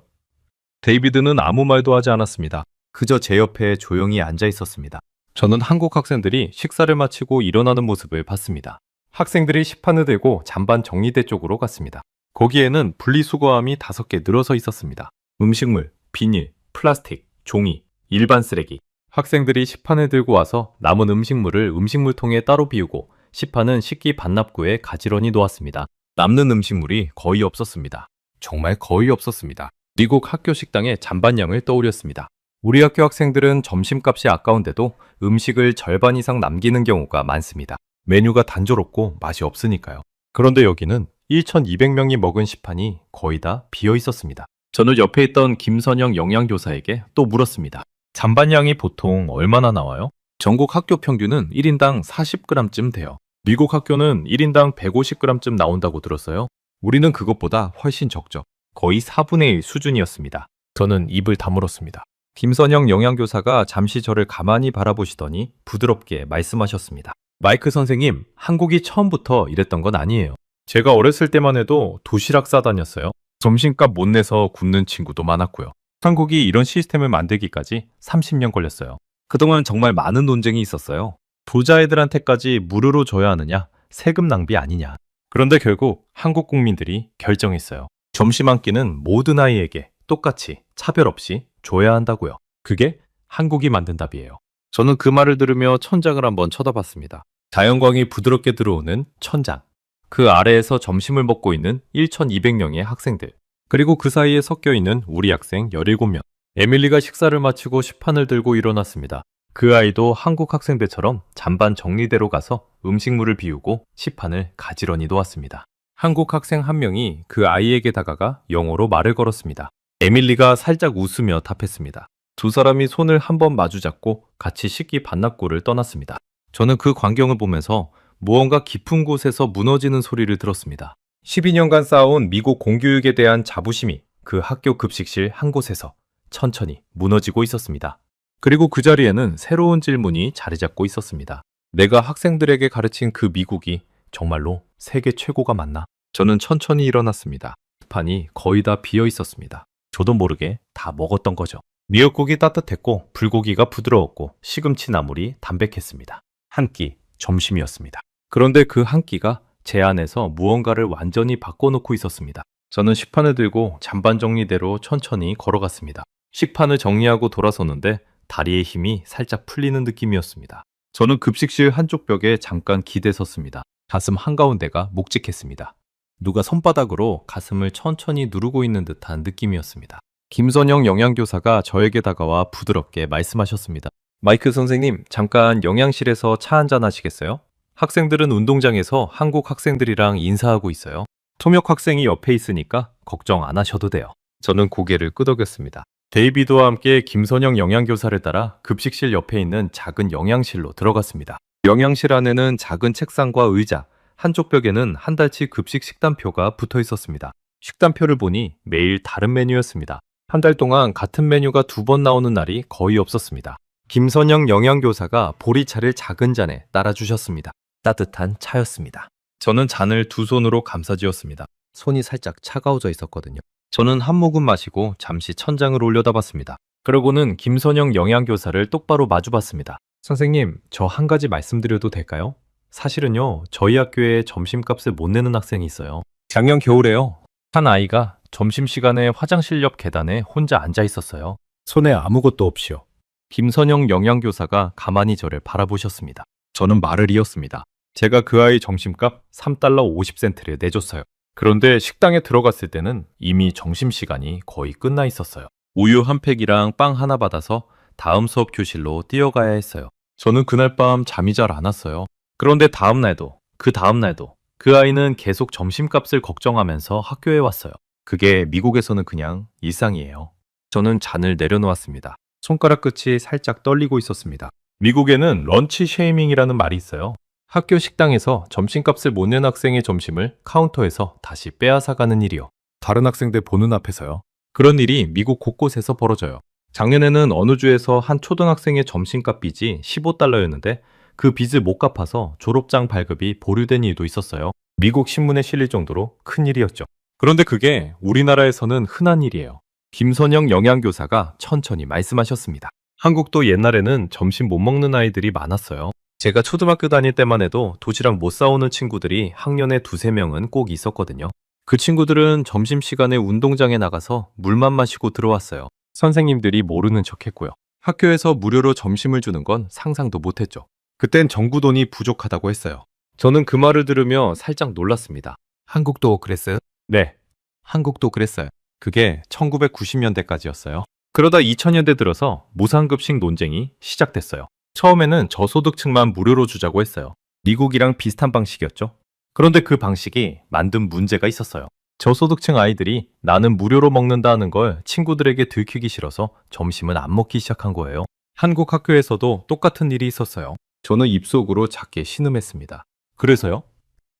데이비드는 아무 말도 하지 않았습니다. 그저 제 옆에 조용히 앉아 있었습니다. 저는 한국 학생들이 식사를 마치고 일어나는 모습을 봤습니다. 학생들이 식판을 들고 잔반 정리대 쪽으로 갔습니다. 거기에는 분리수거함이 5개 늘어서 있었습니다. 음식물, 비닐, 플라스틱, 종이, 일반 쓰레기. 학생들이 식판을 들고 와서 남은 음식물을 음식물통에 따로 비우고 식판은 식기 반납구에 가지런히 놓았습니다. 남는 음식물이 거의 없었습니다. 정말 거의 없었습니다. 미국 학교 식당의 잔반량을 떠올렸습니다. 우리 학교 학생들은 점심값이 아까운데도 음식을 절반 이상 남기는 경우가 많습니다. 메뉴가 단조롭고 맛이 없으니까요. 그런데 여기는 1,200명이 먹은 식판이 거의 다 비어 있었습니다. 저는 옆에 있던 김선영 영양교사에게 또 물었습니다. 잔반량이 보통 얼마나 나와요? 전국 학교 평균은 1인당 40g쯤 돼요. 미국 학교는 1인당 150g쯤 나온다고 들었어요. 우리는 그것보다 훨씬 적죠. 거의 4분의 1 수준이었습니다. 저는 입을 다물었습니다. 김선영 영양교사가 잠시 저를 가만히 바라보시더니 부드럽게 말씀하셨습니다. 마이크 선생님, 한국이 처음부터 이랬던 건 아니에요. 제가 어렸을 때만 해도 도시락 싸다녔어요. 점심값 못 내서 굶는 친구도 많았고요. 한국이 이런 시스템을 만들기까지 30년 걸렸어요. 그동안 정말 많은 논쟁이 있었어요. 부자애들한테까지 무료로 줘야 하느냐, 세금 낭비 아니냐. 그런데 결국 한국 국민들이 결정했어요. 점심 한 끼는 모든 아이에게 똑같이 차별 없이 줘야 한다고요. 그게 한국이 만든 답이에요. 저는 그 말을 들으며 천장을 한번 쳐다봤습니다. 자연광이 부드럽게 들어오는 천장. 그 아래에서 점심을 먹고 있는 1,200명의 학생들. 그리고 그 사이에 섞여 있는 우리 학생 17명. 에밀리가 식사를 마치고 식판을 들고 일어났습니다. 그 아이도 한국 학생들처럼 잔반 정리대로 가서 음식물을 비우고 식판을 가지런히 놓았습니다. 한국 학생 한 명이 그 아이에게 다가가 영어로 말을 걸었습니다. 에밀리가 살짝 웃으며 답했습니다. 두 사람이 손을 한번 마주잡고 같이 식기 반납구를 떠났습니다. 저는 그 광경을 보면서 무언가 깊은 곳에서 무너지는 소리를 들었습니다. 12년간 쌓아온 미국 공교육에 대한 자부심이 그 학교 급식실 한 곳에서 천천히 무너지고 있었습니다. 그리고 그 자리에는 새로운 질문이 자리 잡고 있었습니다. 내가 학생들에게 가르친 그 미국이 정말로 세계 최고가 맞나? 저는 천천히 일어났습니다. 판이 거의 다 비어 있었습니다. 저도 모르게 다 먹었던 거죠. 미역국이 따뜻했고 불고기가 부드러웠고 시금치 나물이 담백했습니다. 한 끼 점심이었습니다. 그런데 그 한 끼가 제 안에서 무언가를 완전히 바꿔놓고 있었습니다. 저는 식판을 들고 잔반 정리대로 천천히 걸어갔습니다. 식판을 정리하고 돌아서는데 다리의 힘이 살짝 풀리는 느낌이었습니다. 저는 급식실 한쪽 벽에 잠깐 기대섰습니다. 가슴 한가운데가 묵직했습니다. 누가 손바닥으로 가슴을 천천히 누르고 있는 듯한 느낌이었습니다. 김선영 영양교사가 저에게 다가와 부드럽게 말씀하셨습니다. 마이크 선생님, 잠깐 영양실에서 차 한잔 하시겠어요? 학생들은 운동장에서 한국 학생들이랑 인사하고 있어요. 토목 학생이 옆에 있으니까 걱정 안 하셔도 돼요. 저는 고개를 끄덕였습니다. 데이비드와 함께 김선영 영양교사를 따라 급식실 옆에 있는 작은 영양실로 들어갔습니다. 영양실 안에는 작은 책상과 의자, 한쪽 벽에는 한 달치 급식 식단표가 붙어 있었습니다. 식단표를 보니 매일 다른 메뉴였습니다. 한 달 동안 같은 메뉴가 2번 나오는 날이 거의 없었습니다. 김선영 영양교사가 보리차를 작은 잔에 따라주셨습니다. 따뜻한 차였습니다. 저는 잔을 두 손으로 감싸쥐었습니다. 손이 살짝 차가워져 있었거든요. 저는 한 모금 마시고 잠시 천장을 올려다봤습니다. 그러고는 김선영 영양교사를 똑바로 마주봤습니다. 선생님, 저 한 가지 말씀드려도 될까요? 사실은요, 저희 학교에 점심값을 못 내는 학생이 있어요. 작년 겨울에요. 한 아이가 점심시간에 화장실 옆 계단에 혼자 앉아 있었어요. 손에 아무것도 없이요. 김선영 영양교사가 가만히 저를 바라보셨습니다. 저는 말을 이었습니다. 제가 그 아이 점심값 3달러 50센트를 내줬어요. 그런데 식당에 들어갔을 때는 이미 점심시간이 거의 끝나 있었어요. 우유 한 팩이랑 빵 하나 받아서 다음 수업 교실로 뛰어가야 했어요. 저는 그날 밤 잠이 잘 안 왔어요. 그런데 다음 날도, 그 다음 날도 그 아이는 계속 점심값을 걱정하면서 학교에 왔어요. 그게 미국에서는 그냥 일상이에요. 저는 잔을 내려놓았습니다. 손가락 끝이 살짝 떨리고 있었습니다. 미국에는 런치 쉐이밍이라는 말이 있어요. 학교 식당에서 점심값을 못 낸 학생의 점심을 카운터에서 다시 빼앗아가는 일이요. 다른 학생들 보는 앞에서요. 그런 일이 미국 곳곳에서 벌어져요. 작년에는 어느 주에서 한 초등학생의 점심값 빚이 15달러였는데 그 빚을 못 갚아서 졸업장 발급이 보류된 일도 있었어요. 미국 신문에 실릴 정도로 큰 일이었죠. 그런데 그게 우리나라에서는 흔한 일이에요. 김선영 영양교사가 천천히 말씀하셨습니다. 한국도 옛날에는 점심 못 먹는 아이들이 많았어요. 제가 초등학교 다닐 때만 해도 도시락 못 싸오는 친구들이 학년에 2~3명은 꼭 있었거든요. 그 친구들은 점심시간에 운동장에 나가서 물만 마시고 들어왔어요. 선생님들이 모르는 척 했고요. 학교에서 무료로 점심을 주는 건 상상도 못했죠. 그땐 정부 돈이 부족하다고 했어요. 저는 그 말을 들으며 살짝 놀랐습니다. 한국도 그랬어요? 네, 한국도 그랬어요. 그게 1990년대까지였어요. 그러다 2000년대 들어서 무상급식 논쟁이 시작됐어요. 처음에는 저소득층만 무료로 주자고 했어요. 미국이랑 비슷한 방식이었죠. 그런데 그 방식이 만든 문제가 있었어요. 저소득층 아이들이 나는 무료로 먹는다는 걸 친구들에게 들키기 싫어서 점심은 안 먹기 시작한 거예요. 한국 학교에서도 똑같은 일이 있었어요. 저는 입속으로 작게 신음했습니다. 그래서요?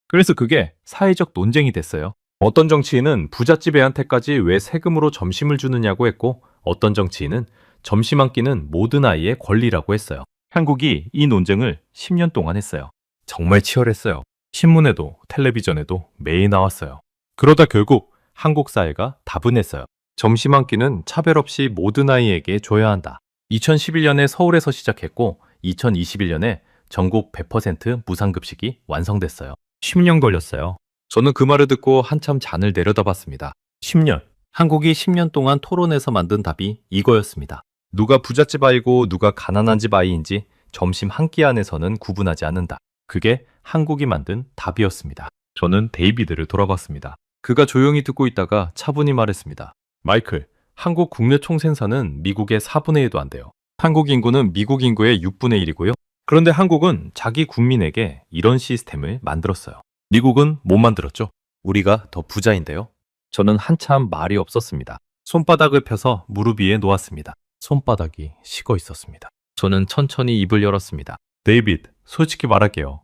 그래서 그게 사회적 논쟁이 됐어요. 어떤 정치인은 부잣집 애한테까지 왜 세금으로 점심을 주느냐고 했고, 어떤 정치인은 점심 한 끼는 모든 아이의 권리라고 했어요. 한국이 이 논쟁을 10년 동안 했어요. 정말 치열했어요. 신문에도 텔레비전에도 매일 나왔어요. 그러다 결국 한국 사회가 답은 했어요. 점심 한 끼는 차별 없이 모든 아이에게 줘야 한다. 2011년에 서울에서 시작했고 2021년에 전국 100% 무상급식이 완성됐어요. 10년 걸렸어요. 저는 그 말을 듣고 한참 잔을 내려다봤습니다. 10년. 한국이 10년 동안 토론해서 만든 답이 이거였습니다. 누가 부잣집 아이고 누가 가난한 집 아이인지 점심 한 끼 안에서는 구분하지 않는다. 그게 한국이 만든 답이었습니다. 저는 데이비드를 돌아봤습니다. 그가 조용히 듣고 있다가 차분히 말했습니다. 마이클, 한국 국내 총생산은 미국의 4분의 1도 안 돼요. 한국 인구는 미국 인구의 6분의 1이고요. 그런데 한국은 자기 국민에게 이런 시스템을 만들었어요. 미국은 못 만들었죠. 우리가 더 부자인데요. 저는 한참 말이 없었습니다. 손바닥을 펴서 무릎 위에 놓았습니다. 손바닥이 식어 있었습니다. 저는 천천히 입을 열었습니다. 데이비드, 솔직히 말할게요.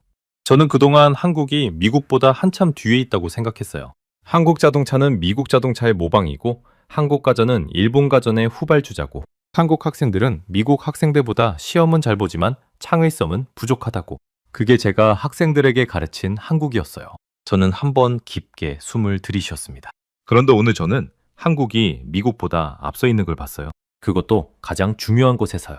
저는 그동안 한국이 미국보다 한참 뒤에 있다고 생각했어요. 한국 자동차는 미국 자동차의 모방이고 한국 가전은 일본 가전의 후발주자고 한국 학생들은 미국 학생들보다 시험은 잘 보지만 창의성은 부족하다고. 그게 제가 학생들에게 가르친 한국이었어요. 저는 한번 깊게 숨을 들이쉬었습니다. 그런데 오늘 저는 한국이 미국보다 앞서 있는 걸 봤어요. 그것도 가장 중요한 곳에서요.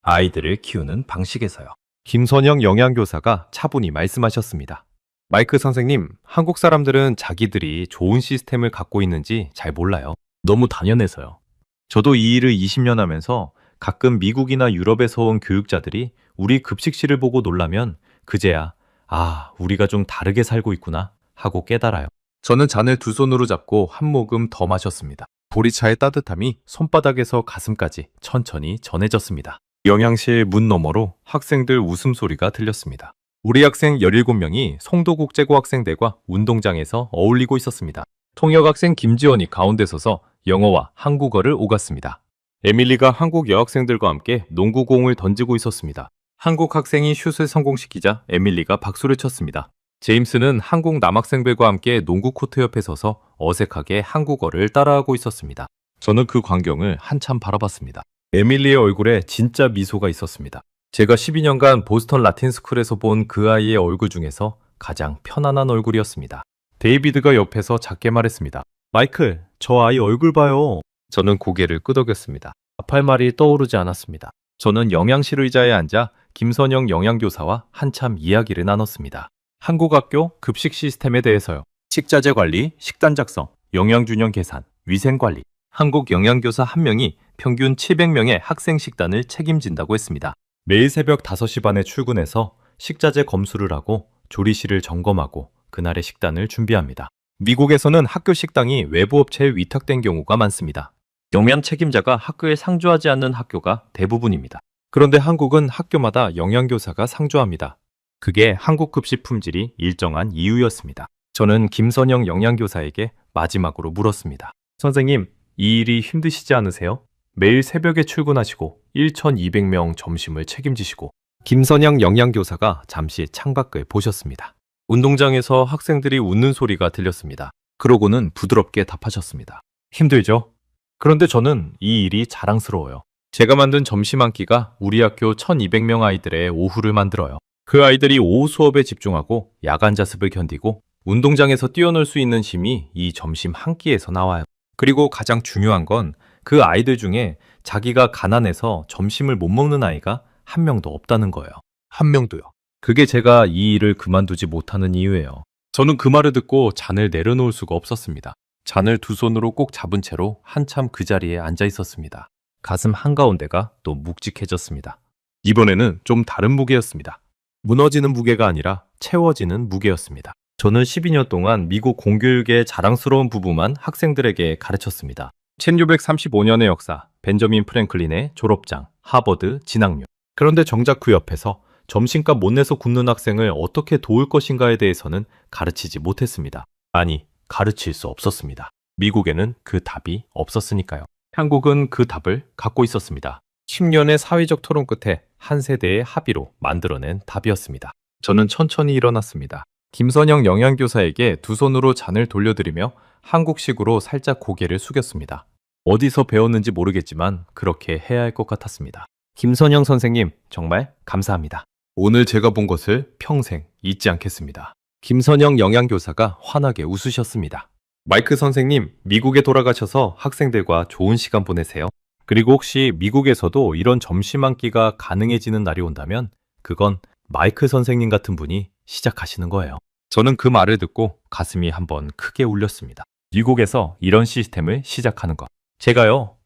아이들을 키우는 방식에서요. 김선영 영양교사가 차분히 말씀하셨습니다. 마이크 선생님, 한국 사람들은 자기들이 좋은 시스템을 갖고 있는지 잘 몰라요. 너무 당연해서요. 저도 이 일을 20년 하면서 가끔 미국이나 유럽에서 온 교육자들이 우리 급식실을 보고 놀라면 그제야 우리가 좀 다르게 살고 있구나 하고 깨달아요. 저는 잔을 두 손으로 잡고 한 모금 더 마셨습니다. 보리차의 따뜻함이 손바닥에서 가슴까지 천천히 전해졌습니다. 영양실 문 너머로 학생들 웃음소리가 들렸습니다. 우리 학생 17명이 송도국제고 학생들과 운동장에서 어울리고 있었습니다. 통역학생 김지원이 가운데 서서 영어와 한국어를 오갔습니다. 에밀리가 한국 여학생들과 함께 농구공을 던지고 있었습니다. 한국 학생이 슛을 성공시키자 에밀리가 박수를 쳤습니다. 제임스는 한국 남학생들과 함께 농구 코트 옆에 서서 어색하게 한국어를 따라하고 있었습니다. 저는 그 광경을 한참 바라봤습니다. 에밀리의 얼굴에 진짜 미소가 있었습니다. 제가 12년간 보스턴 라틴스쿨에서 본 그 아이의 얼굴 중에서 가장 편안한 얼굴이었습니다. 데이비드가 옆에서 작게 말했습니다. 마이클, 저 아이 얼굴 봐요. 저는 고개를 끄덕였습니다. 답할 말이 떠오르지 않았습니다. 저는 영양실 의자에 앉아 김선영 영양교사와 한참 이야기를 나눴습니다. 한국 학교 급식 시스템에 대해서요. 식자재 관리, 식단 작성, 영양균형 계산, 위생 관리. 한국 영양교사 한 명이 평균 700명의 학생 식단을 책임진다고 했습니다. 매일 새벽 5시 반에 출근해서 식자재 검수를 하고 조리실을 점검하고 그날의 식단을 준비합니다. 미국에서는 학교 식당이 외부 업체에 위탁된 경우가 많습니다. 영양 책임자가 학교에 상주하지 않는 학교가 대부분입니다. 그런데 한국은 학교마다 영양교사가 상주합니다. 그게 한국 급식 품질이 일정한 이유였습니다. 저는 김선영 영양교사에게 마지막으로 물었습니다. 선생님, 이 일이 힘드시지 않으세요? 매일 새벽에 출근하시고 1,200명 점심을 책임지시고. 김선영 영양교사가 잠시 창밖을 보셨습니다. 운동장에서 학생들이 웃는 소리가 들렸습니다. 그러고는 부드럽게 답하셨습니다. 힘들죠? 그런데 저는 이 일이 자랑스러워요. 제가 만든 점심 한 끼가 우리 학교 1,200명 아이들의 오후를 만들어요. 그 아이들이 오후 수업에 집중하고 야간 자습을 견디고 운동장에서 뛰어놀 수 있는 힘이 이 점심 한 끼에서 나와요. 그리고 가장 중요한 건 그 아이들 중에 자기가 가난해서 점심을 못 먹는 아이가 한 명도 없다는 거예요. 한 명도요. 그게 제가 이 일을 그만두지 못하는 이유예요. 저는 그 말을 듣고 잔을 내려놓을 수가 없었습니다. 잔을 두 손으로 꼭 잡은 채로 한참 그 자리에 앉아 있었습니다. 가슴 한가운데가 또 묵직해졌습니다. 이번에는 좀 다른 무게였습니다. 무너지는 무게가 아니라 채워지는 무게였습니다. 저는 12년 동안 미국 공교육의 자랑스러운 부분만 학생들에게 가르쳤습니다. 1635년의 역사, 벤저민 프랭클린의 졸업장, 하버드 진학료. 그런데 정작 그 옆에서 점심값 못 내서 굶는 학생을 어떻게 도울 것인가에 대해서는 가르치지 못했습니다. 아니, 가르칠 수 없었습니다. 미국에는 그 답이 없었으니까요. 한국은 그 답을 갖고 있었습니다. 10년의 사회적 토론 끝에 한 세대의 합의로 만들어낸 답이었습니다. 저는 천천히 일어났습니다. 김선영 영양교사에게 두 손으로 잔을 돌려드리며 한국식으로 살짝 고개를 숙였습니다. 어디서 배웠는지 모르겠지만 그렇게 해야 할 것 같았습니다. 김선영 선생님, 정말 감사합니다. 오늘 제가 본 것을 평생 잊지 않겠습니다. 김선영 영양교사가 환하게 웃으셨습니다. 마이크 선생님, 미국에 돌아가셔서 학생들과 좋은 시간 보내세요. 그리고 혹시 미국에서도 이런 점심 한 끼가 가능해지는 날이 온다면 그건 마이크 선생님 같은 분이 시작하시는 거예요. 저는 그 말을 듣고 가슴이 한번 크게 울렸습니다. 미국에서 이런 시스템을 시작하는 것. 제가요,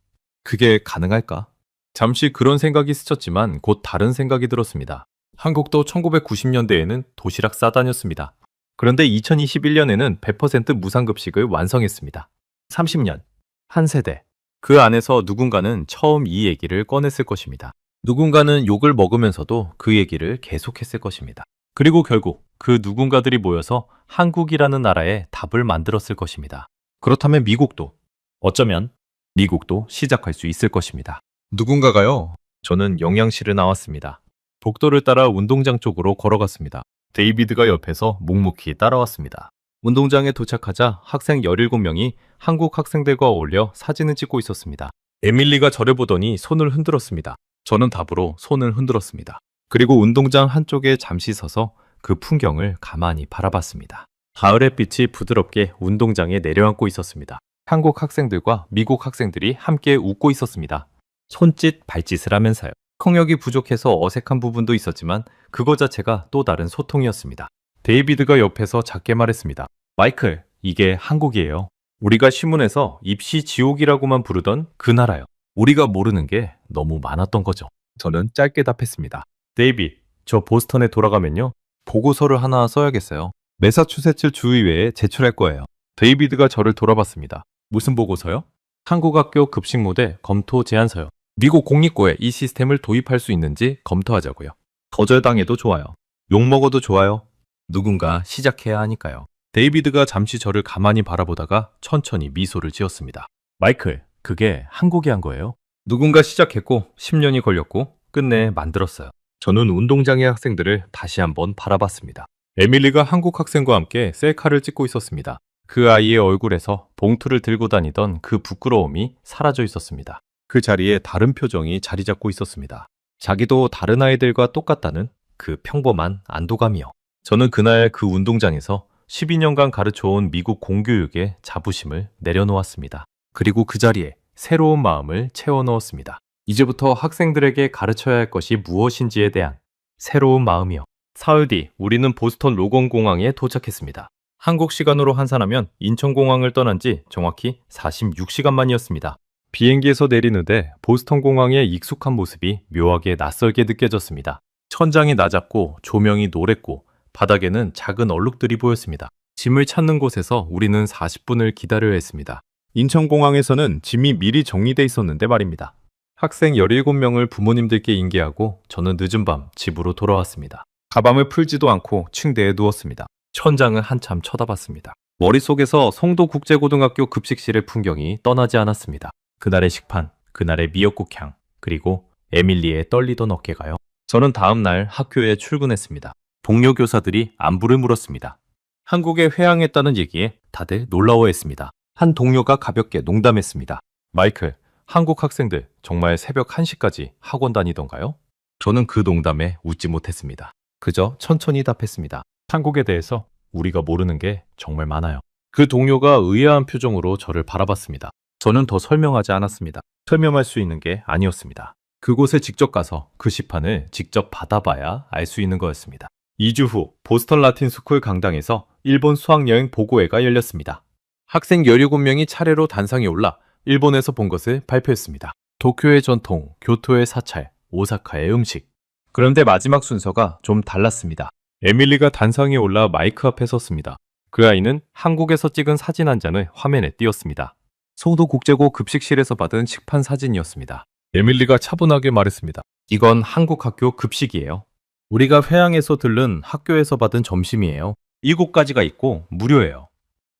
그게 가능할까? 잠시 그런 생각이 스쳤지만 곧 다른 생각이 들었습니다. 한국도 1990년대에는 도시락 싸다녔습니다. 그런데 2021년에는 100% 무상급식을 완성했습니다. 30년, 한 세대. 그 안에서 누군가는 처음 이 얘기를 꺼냈을 것입니다. 누군가는 욕을 먹으면서도 그 얘기를 계속했을 것입니다. 그리고 결국 그 누군가들이 모여서 한국이라는 나라에 답을 만들었을 것입니다. 그렇다면 미국도, 어쩌면 미국도 시작할 수 있을 것입니다. 누군가가요? 저는 영양실을 나왔습니다. 복도를 따라 운동장 쪽으로 걸어갔습니다. 데이비드가 옆에서 묵묵히 따라왔습니다. 운동장에 도착하자 학생 17명이 한국 학생들과 어울려 사진을 찍고 있었습니다. 에밀리가 저를 보더니 손을 흔들었습니다. 저는 답으로 손을 흔들었습니다. 그리고 운동장 한쪽에 잠시 서서 그 풍경을 가만히 바라봤습니다. 가을 햇빛이 부드럽게 운동장에 내려앉고 있었습니다. 한국 학생들과 미국 학생들이 함께 웃고 있었습니다. 손짓, 발짓을 하면서요. 통역이 부족해서 어색한 부분도 있었지만 그거 자체가 또 다른 소통이었습니다. 데이비드가 옆에서 작게 말했습니다. 마이클, 이게 한국이에요. 우리가 신문에서 입시 지옥이라고만 부르던 그 나라요. 우리가 모르는 게 너무 많았던 거죠. 저는 짧게 답했습니다. 데이빗, 저 보스턴에 돌아가면요. 보고서를 하나 써야겠어요. 매사추세츠 주의회에 제출할 거예요. 데이비드가 저를 돌아봤습니다. 무슨 보고서요? 한국 학교 급식 모델 검토 제안서요. 미국 공립고에 이 시스템을 도입할 수 있는지 검토하자고요. 거절당해도 좋아요. 욕먹어도 좋아요. 누군가 시작해야 하니까요. 데이비드가 잠시 저를 가만히 바라보다가 천천히 미소를 지었습니다. 마이클, 그게 한국이 한 거예요? 누군가 시작했고 10년이 걸렸고 끝내 만들었어요. 저는 운동장의 학생들을 다시 한번 바라봤습니다. 에밀리가 한국 학생과 함께 셀카를 찍고 있었습니다. 그 아이의 얼굴에서 봉투를 들고 다니던 그 부끄러움이 사라져 있었습니다. 그 자리에 다른 표정이 자리 잡고 있었습니다. 자기도 다른 아이들과 똑같다는 그 평범한 안도감이요. 저는 그날 그 운동장에서 12년간 가르쳐온 미국 공교육의 자부심을 내려놓았습니다. 그리고 그 자리에 새로운 마음을 채워 넣었습니다. 이제부터 학생들에게 가르쳐야 할 것이 무엇인지에 대한 새로운 마음이요. 사흘 뒤 우리는 보스턴 로건 공항에 도착했습니다. 한국 시간으로 환산하면 인천공항을 떠난 지 정확히 46시간 만이었습니다. 비행기에서 내리는데 보스턴 공항의 익숙한 모습이 묘하게 낯설게 느껴졌습니다. 천장이 낮았고 조명이 노랬고 바닥에는 작은 얼룩들이 보였습니다. 짐을 찾는 곳에서 우리는 40분을 기다려야 했습니다. 인천공항에서는 짐이 미리 정리돼 있었는데 말입니다. 학생 17명을 부모님들께 인계하고 저는 늦은 밤 집으로 돌아왔습니다. 가방을 풀지도 않고 침대에 누웠습니다. 천장을 한참 쳐다봤습니다. 머릿속에서 송도국제고등학교 급식실의 풍경이 떠나지 않았습니다. 그날의 식판, 그날의 미역국향, 그리고 에밀리의 떨리던 어깨가요. 저는 다음 날 학교에 출근했습니다. 동료 교사들이 안부를 물었습니다. 한국에 회항했다는 얘기에 다들 놀라워했습니다. 한 동료가 가볍게 농담했습니다. 마이클, 한국 학생들 정말 새벽 1시까지 학원 다니던가요? 저는 그 농담에 웃지 못했습니다. 그저 천천히 답했습니다. 한국에 대해서 우리가 모르는 게 정말 많아요. 그 동료가 의아한 표정으로 저를 바라봤습니다. 저는 더 설명하지 않았습니다. 설명할 수 있는 게 아니었습니다. 그곳에 직접 가서 그 시판을 직접 받아봐야 알 수 있는 거였습니다. 2주 후 보스턴 라틴 스쿨 강당에서 일본 수학여행 보고회가 열렸습니다. 학생 17명이 차례로 단상에 올라 일본에서 본 것을 발표했습니다. 도쿄의 전통, 교토의 사찰, 오사카의 음식. 그런데 마지막 순서가 좀 달랐습니다. 에밀리가 단상에 올라 마이크 앞에 섰습니다. 그 아이는 한국에서 찍은 사진 한 장을 화면에 띄웠습니다. 송도국제고 급식실에서 받은 식판 사진이었습니다. 에밀리가 차분하게 말했습니다. 이건 한국 학교 급식이에요. 우리가 회항에서 들른 학교에서 받은 점심이에요. 7가지가 있고 무료예요.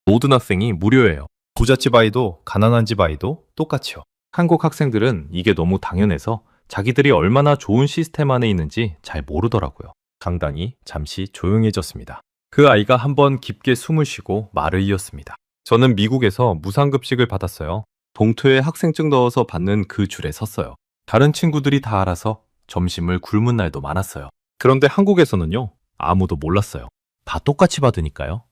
모든 학생이 무료예요. 부잣집 아이도 가난한 집 아이도 똑같이요. 한국 학생들은 이게 너무 당연해서 자기들이 얼마나 좋은 시스템 안에 있는지 잘 모르더라고요. 강당이 잠시 조용해졌습니다. 그 아이가 한번 깊게 숨을 쉬고 말을 이었습니다. 저는 미국에서 무상급식을 받았어요. 봉투에 학생증 넣어서 받는 그 줄에 섰어요. 다른 친구들이 다 알아서 점심을 굶은 날도 많았어요. 그런데 한국에서는요, 아무도 몰랐어요. 다 똑같이 받으니까요.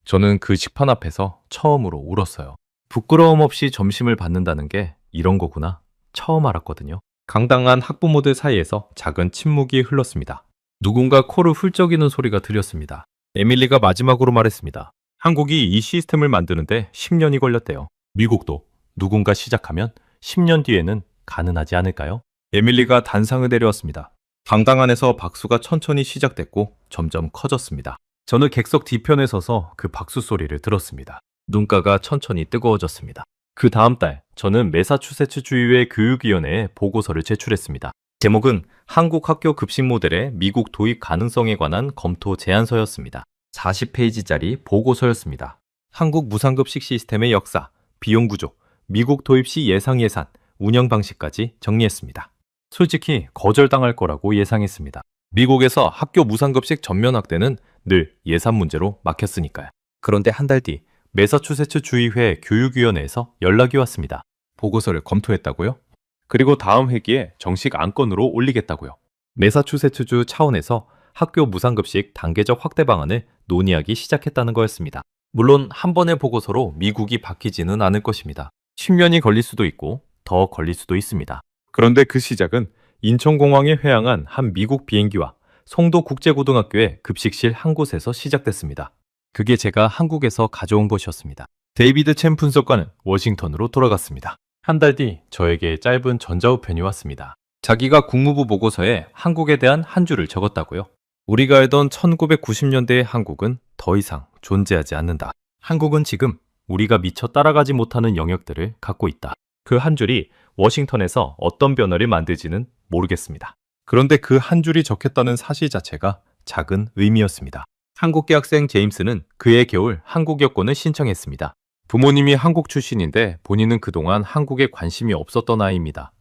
저는 그 식판 앞에서 처음으로 울었어요. 부끄러움 없이 점심을 받는다는 게 이런 거구나. 처음 알았거든요. 강당한 학부모들 사이에서 작은 침묵이 흘렀습니다. 누군가 코를 훌쩍이는 소리가 들렸습니다. 에밀리가 마지막으로 말했습니다. 한국이 이 시스템을 만드는데 10년이 걸렸대요. 미국도 누군가 시작하면 10년 뒤에는 가능하지 않을까요? 에밀리가 단상을 내려왔습니다. 강당 안에서 박수가 천천히 시작됐고 점점 커졌습니다. 저는 객석 뒤편에 서서 그 박수 소리를 들었습니다. 눈가가 천천히 뜨거워졌습니다. 그 다음 달 저는 매사추세츠 주의회 교육위원회에 보고서를 제출했습니다. 제목은 한국 학교 급식 모델의 미국 도입 가능성에 관한 검토 제안서였습니다. 40페이지짜리 보고서였습니다. 한국 무상급식 시스템의 역사, 비용 구조, 미국 도입 시 예상 예산, 운영 방식까지 정리했습니다. 솔직히 거절당할 거라고 예상했습니다. 미국에서 학교 무상급식 전면 확대는 늘 예산 문제로 막혔으니까요. 그런데 한 달 뒤 매사추세츠 주의회 교육위원회에서 연락이 왔습니다. 보고서를 검토했다고요? 그리고 다음 회기에 정식 안건으로 올리겠다고요. 매사추세츠주 차원에서 학교 무상급식 단계적 확대 방안을 논의하기 시작했다는 거였습니다. 물론 한 번의 보고서로 미국이 바뀌지는 않을 것입니다. 10년이 걸릴 수도 있고 더 걸릴 수도 있습니다. 그런데 그 시작은 인천공항에 회항한 한 미국 비행기와 송도국제고등학교의 급식실 한 곳에서 시작됐습니다. 그게 제가 한국에서 가져온 것이었습니다. 데이비드 챈 분석관은 워싱턴으로 돌아갔습니다. 한 달 뒤 저에게 짧은 전자우편이 왔습니다. 자기가 국무부 보고서에 한국에 대한 한 줄을 적었다고요. 우리가 알던 1990년대의 한국은 더 이상 존재하지 않는다. 한국은 지금 우리가 미처 따라가지 못하는 영역들을 갖고 있다. 그 한 줄이 워싱턴에서 어떤 변화를 만들지는 모르겠습니다. 그런데 그 한 줄이 적혔다는 사실 자체가 작은 의미였습니다. 한국계 학생 제임스는 그해 겨울 한국 여권을 신청했습니다. 부모님이 한국 출신인데 본인은 그동안 한국에 관심이 없었던 아이입니다.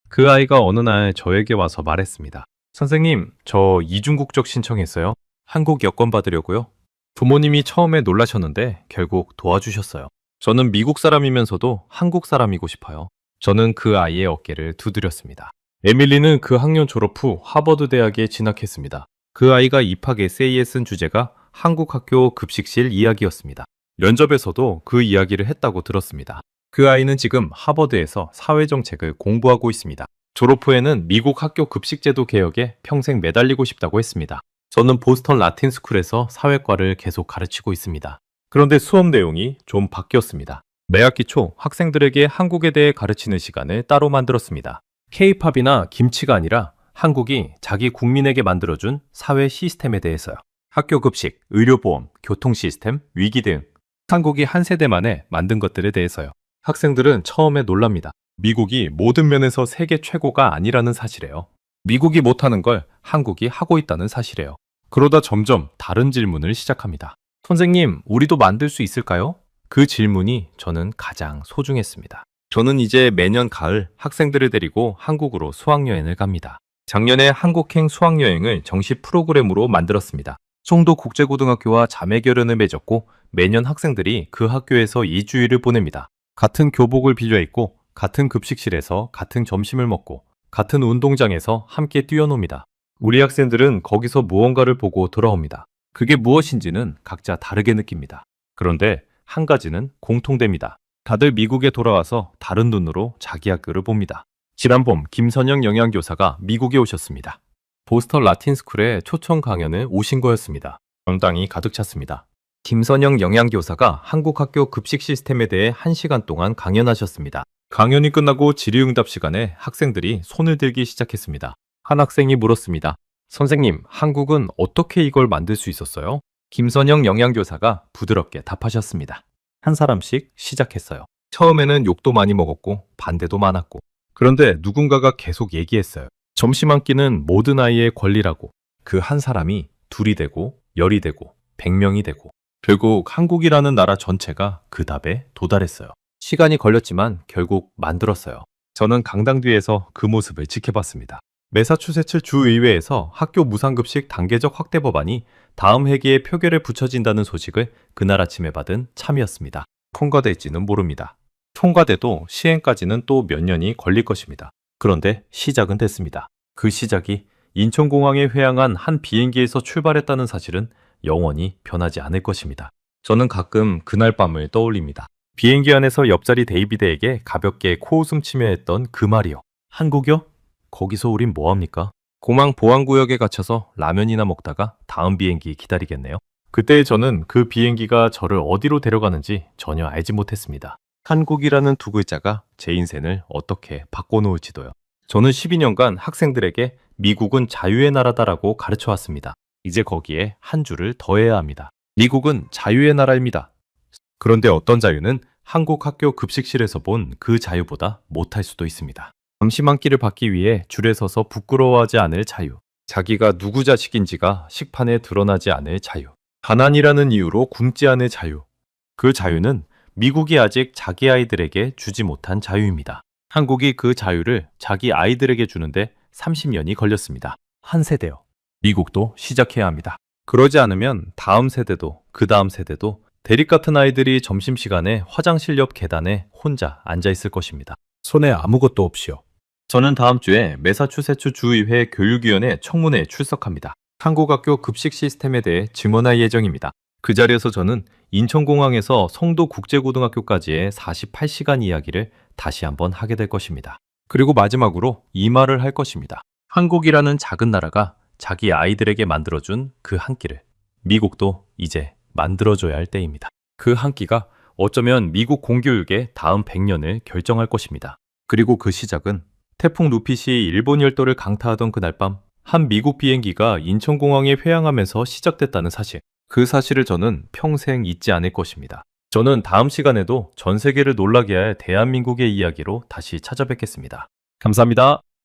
그 아이가 어느 날 저에게 와서 말했습니다. 선생님, 저 이중국적 신청했어요. 한국 여권 받으려고요. 부모님이 처음에 놀라셨는데 결국 도와주셨어요. 저는 미국 사람이면서도 한국 사람이고 싶어요. 저는 그 아이의 어깨를 두드렸습니다. 에밀리는 그 학년 졸업 후 하버드 대학에 진학했습니다. 그 아이가 입학 에세이에 쓴 주제가 한국 학교 급식실 이야기였습니다. 면접에서도 그 이야기를 했다고 들었습니다. 그 아이는 지금 하버드에서 사회정책을 공부하고 있습니다. 졸업 후에는 미국 학교 급식제도 개혁에 평생 매달리고 싶다고 했습니다. 저는 보스턴 라틴스쿨에서 사회과를 계속 가르치고 있습니다. 그런데 수업 내용이 좀 바뀌었습니다. 매학기 초 학생들에게 한국에 대해 가르치는 시간을 따로 만들었습니다. K-팝이나 김치가 아니라 한국이 자기 국민에게 만들어준 사회 시스템에 대해서요. 학교 급식, 의료보험, 교통 시스템, 위기 대응. 한국이 한 세대 만에 만든 것들에 대해서요. 학생들은 처음에 놀랍니다. 미국이 모든 면에서 세계 최고가 아니라는 사실이에요. 미국이 못하는 걸 한국이 하고 있다는 사실이에요. 그러다 점점 다른 질문을 시작합니다. 선생님, 우리도 만들 수 있을까요? 그 질문이 저는 가장 소중했습니다. 저는 이제 매년 가을 학생들을 데리고 한국으로 수학여행을 갑니다. 작년에 한국행 수학여행을 정식 프로그램으로 만들었습니다. 송도국제고등학교와 자매결연을 맺었고 매년 학생들이 그 학교에서 2주일을 보냅니다. 같은 교복을 빌려 입고 같은 급식실에서 같은 점심을 먹고 같은 운동장에서 함께 뛰어놉니다. 우리 학생들은 거기서 무언가를 보고 돌아옵니다. 그게 무엇인지는 각자 다르게 느낍니다. 그런데 한 가지는 공통됩니다. 다들 미국에 돌아와서 다른 눈으로 자기 학교를 봅니다. 지난 봄 김선영 영양교사가 미국에 오셨습니다. 보스턴 라틴스쿨에 초청 강연을 오신 거였습니다. 전당이 가득 찼습니다. 김선영 영양교사가 한국 학교 급식 시스템에 대해 1시간 동안 강연하셨습니다. 강연이 끝나고 질의응답 시간에 학생들이 손을 들기 시작했습니다. 한 학생이 물었습니다. 선생님, 한국은 어떻게 이걸 만들 수 있었어요? 김선영 영양교사가 부드럽게 답하셨습니다. 한 사람씩 시작했어요. 처음에는 욕도 많이 먹었고 반대도 많았고 그런데 누군가가 계속 얘기했어요. 점심 한 끼는 모든 아이의 권리라고. 그 한 사람이 둘이 되고 열이 되고 100명이 되고 결국 한국이라는 나라 전체가 그 답에 도달했어요. 시간이 걸렸지만 결국 만들었어요. 저는 강당 뒤에서 그 모습을 지켜봤습니다. 매사추세츠 주의회에서 학교 무상급식 단계적 확대 법안이 다음 회기에 표결에 붙여진다는 소식을 그날 아침에 받은 참이었습니다. 통과될지는 모릅니다. 통과돼도 시행까지는 또 몇 년이 걸릴 것입니다. 그런데 시작은 됐습니다. 그 시작이 인천공항에 회항한 한 비행기에서 출발했다는 사실은 영원히 변하지 않을 것입니다. 저는 가끔 그날 밤을 떠올립니다. 비행기 안에서 옆자리 데이비드에게 가볍게 코웃음 치며 했던 그 말이요. 한국이요? 거기서 우린 뭐합니까? 공항 보안구역에 갇혀서 라면이나 먹다가 다음 비행기 기다리겠네요. 그때 저는 그 비행기가 저를 어디로 데려가는지 전혀 알지 못했습니다. 한국이라는 두 글자가 제 인생을 어떻게 바꿔놓을지도요. 저는 12년간 학생들에게 미국은 자유의 나라다라고 가르쳐왔습니다. 이제 거기에 한 줄을 더해야 합니다. 미국은 자유의 나라입니다. 그런데 어떤 자유는 한국 학교 급식실에서 본 그 자유보다 못할 수도 있습니다. 점심 한 끼를 받기 위해 줄에 서서 부끄러워하지 않을 자유. 자기가 누구 자식인지가 식판에 드러나지 않을 자유. 가난이라는 이유로 굶지 않을 자유. 그 자유는 미국이 아직 자기 아이들에게 주지 못한 자유입니다. 한국이 그 자유를 자기 아이들에게 주는데 30년이 걸렸습니다. 한 세대요. 미국도 시작해야 합니다. 그러지 않으면 다음 세대도 그 다음 세대도 대립 같은 아이들이 점심시간에 화장실 옆 계단에 혼자 앉아 있을 것입니다. 손에 아무것도 없이요. 저는 다음 주에 매사추세츠 주의회 교육위원회 청문회에 출석합니다. 한국 학교 급식 시스템에 대해 증언할 예정입니다. 그 자리에서 저는 인천공항에서 성도국제고등학교까지의 48시간 이야기를 다시 한번 하게 될 것입니다. 그리고 마지막으로 이 말을 할 것입니다. 한국이라는 작은 나라가 자기 아이들에게 만들어준 그 한 끼를 미국도 이제 만들어줘야 할 때입니다. 그 한 끼가 어쩌면 미국 공교육의 다음 100년을 결정할 것입니다. 그리고 그 시작은 태풍 루핏이 일본 열도를 강타하던 그날 밤 한 미국 비행기가 인천공항에 회항하면서 시작됐다는 사실. 그 사실을 저는 평생 잊지 않을 것입니다. 저는 다음 시간에도 전 세계를 놀라게 할 대한민국의 이야기로 다시 찾아뵙겠습니다. 감사합니다.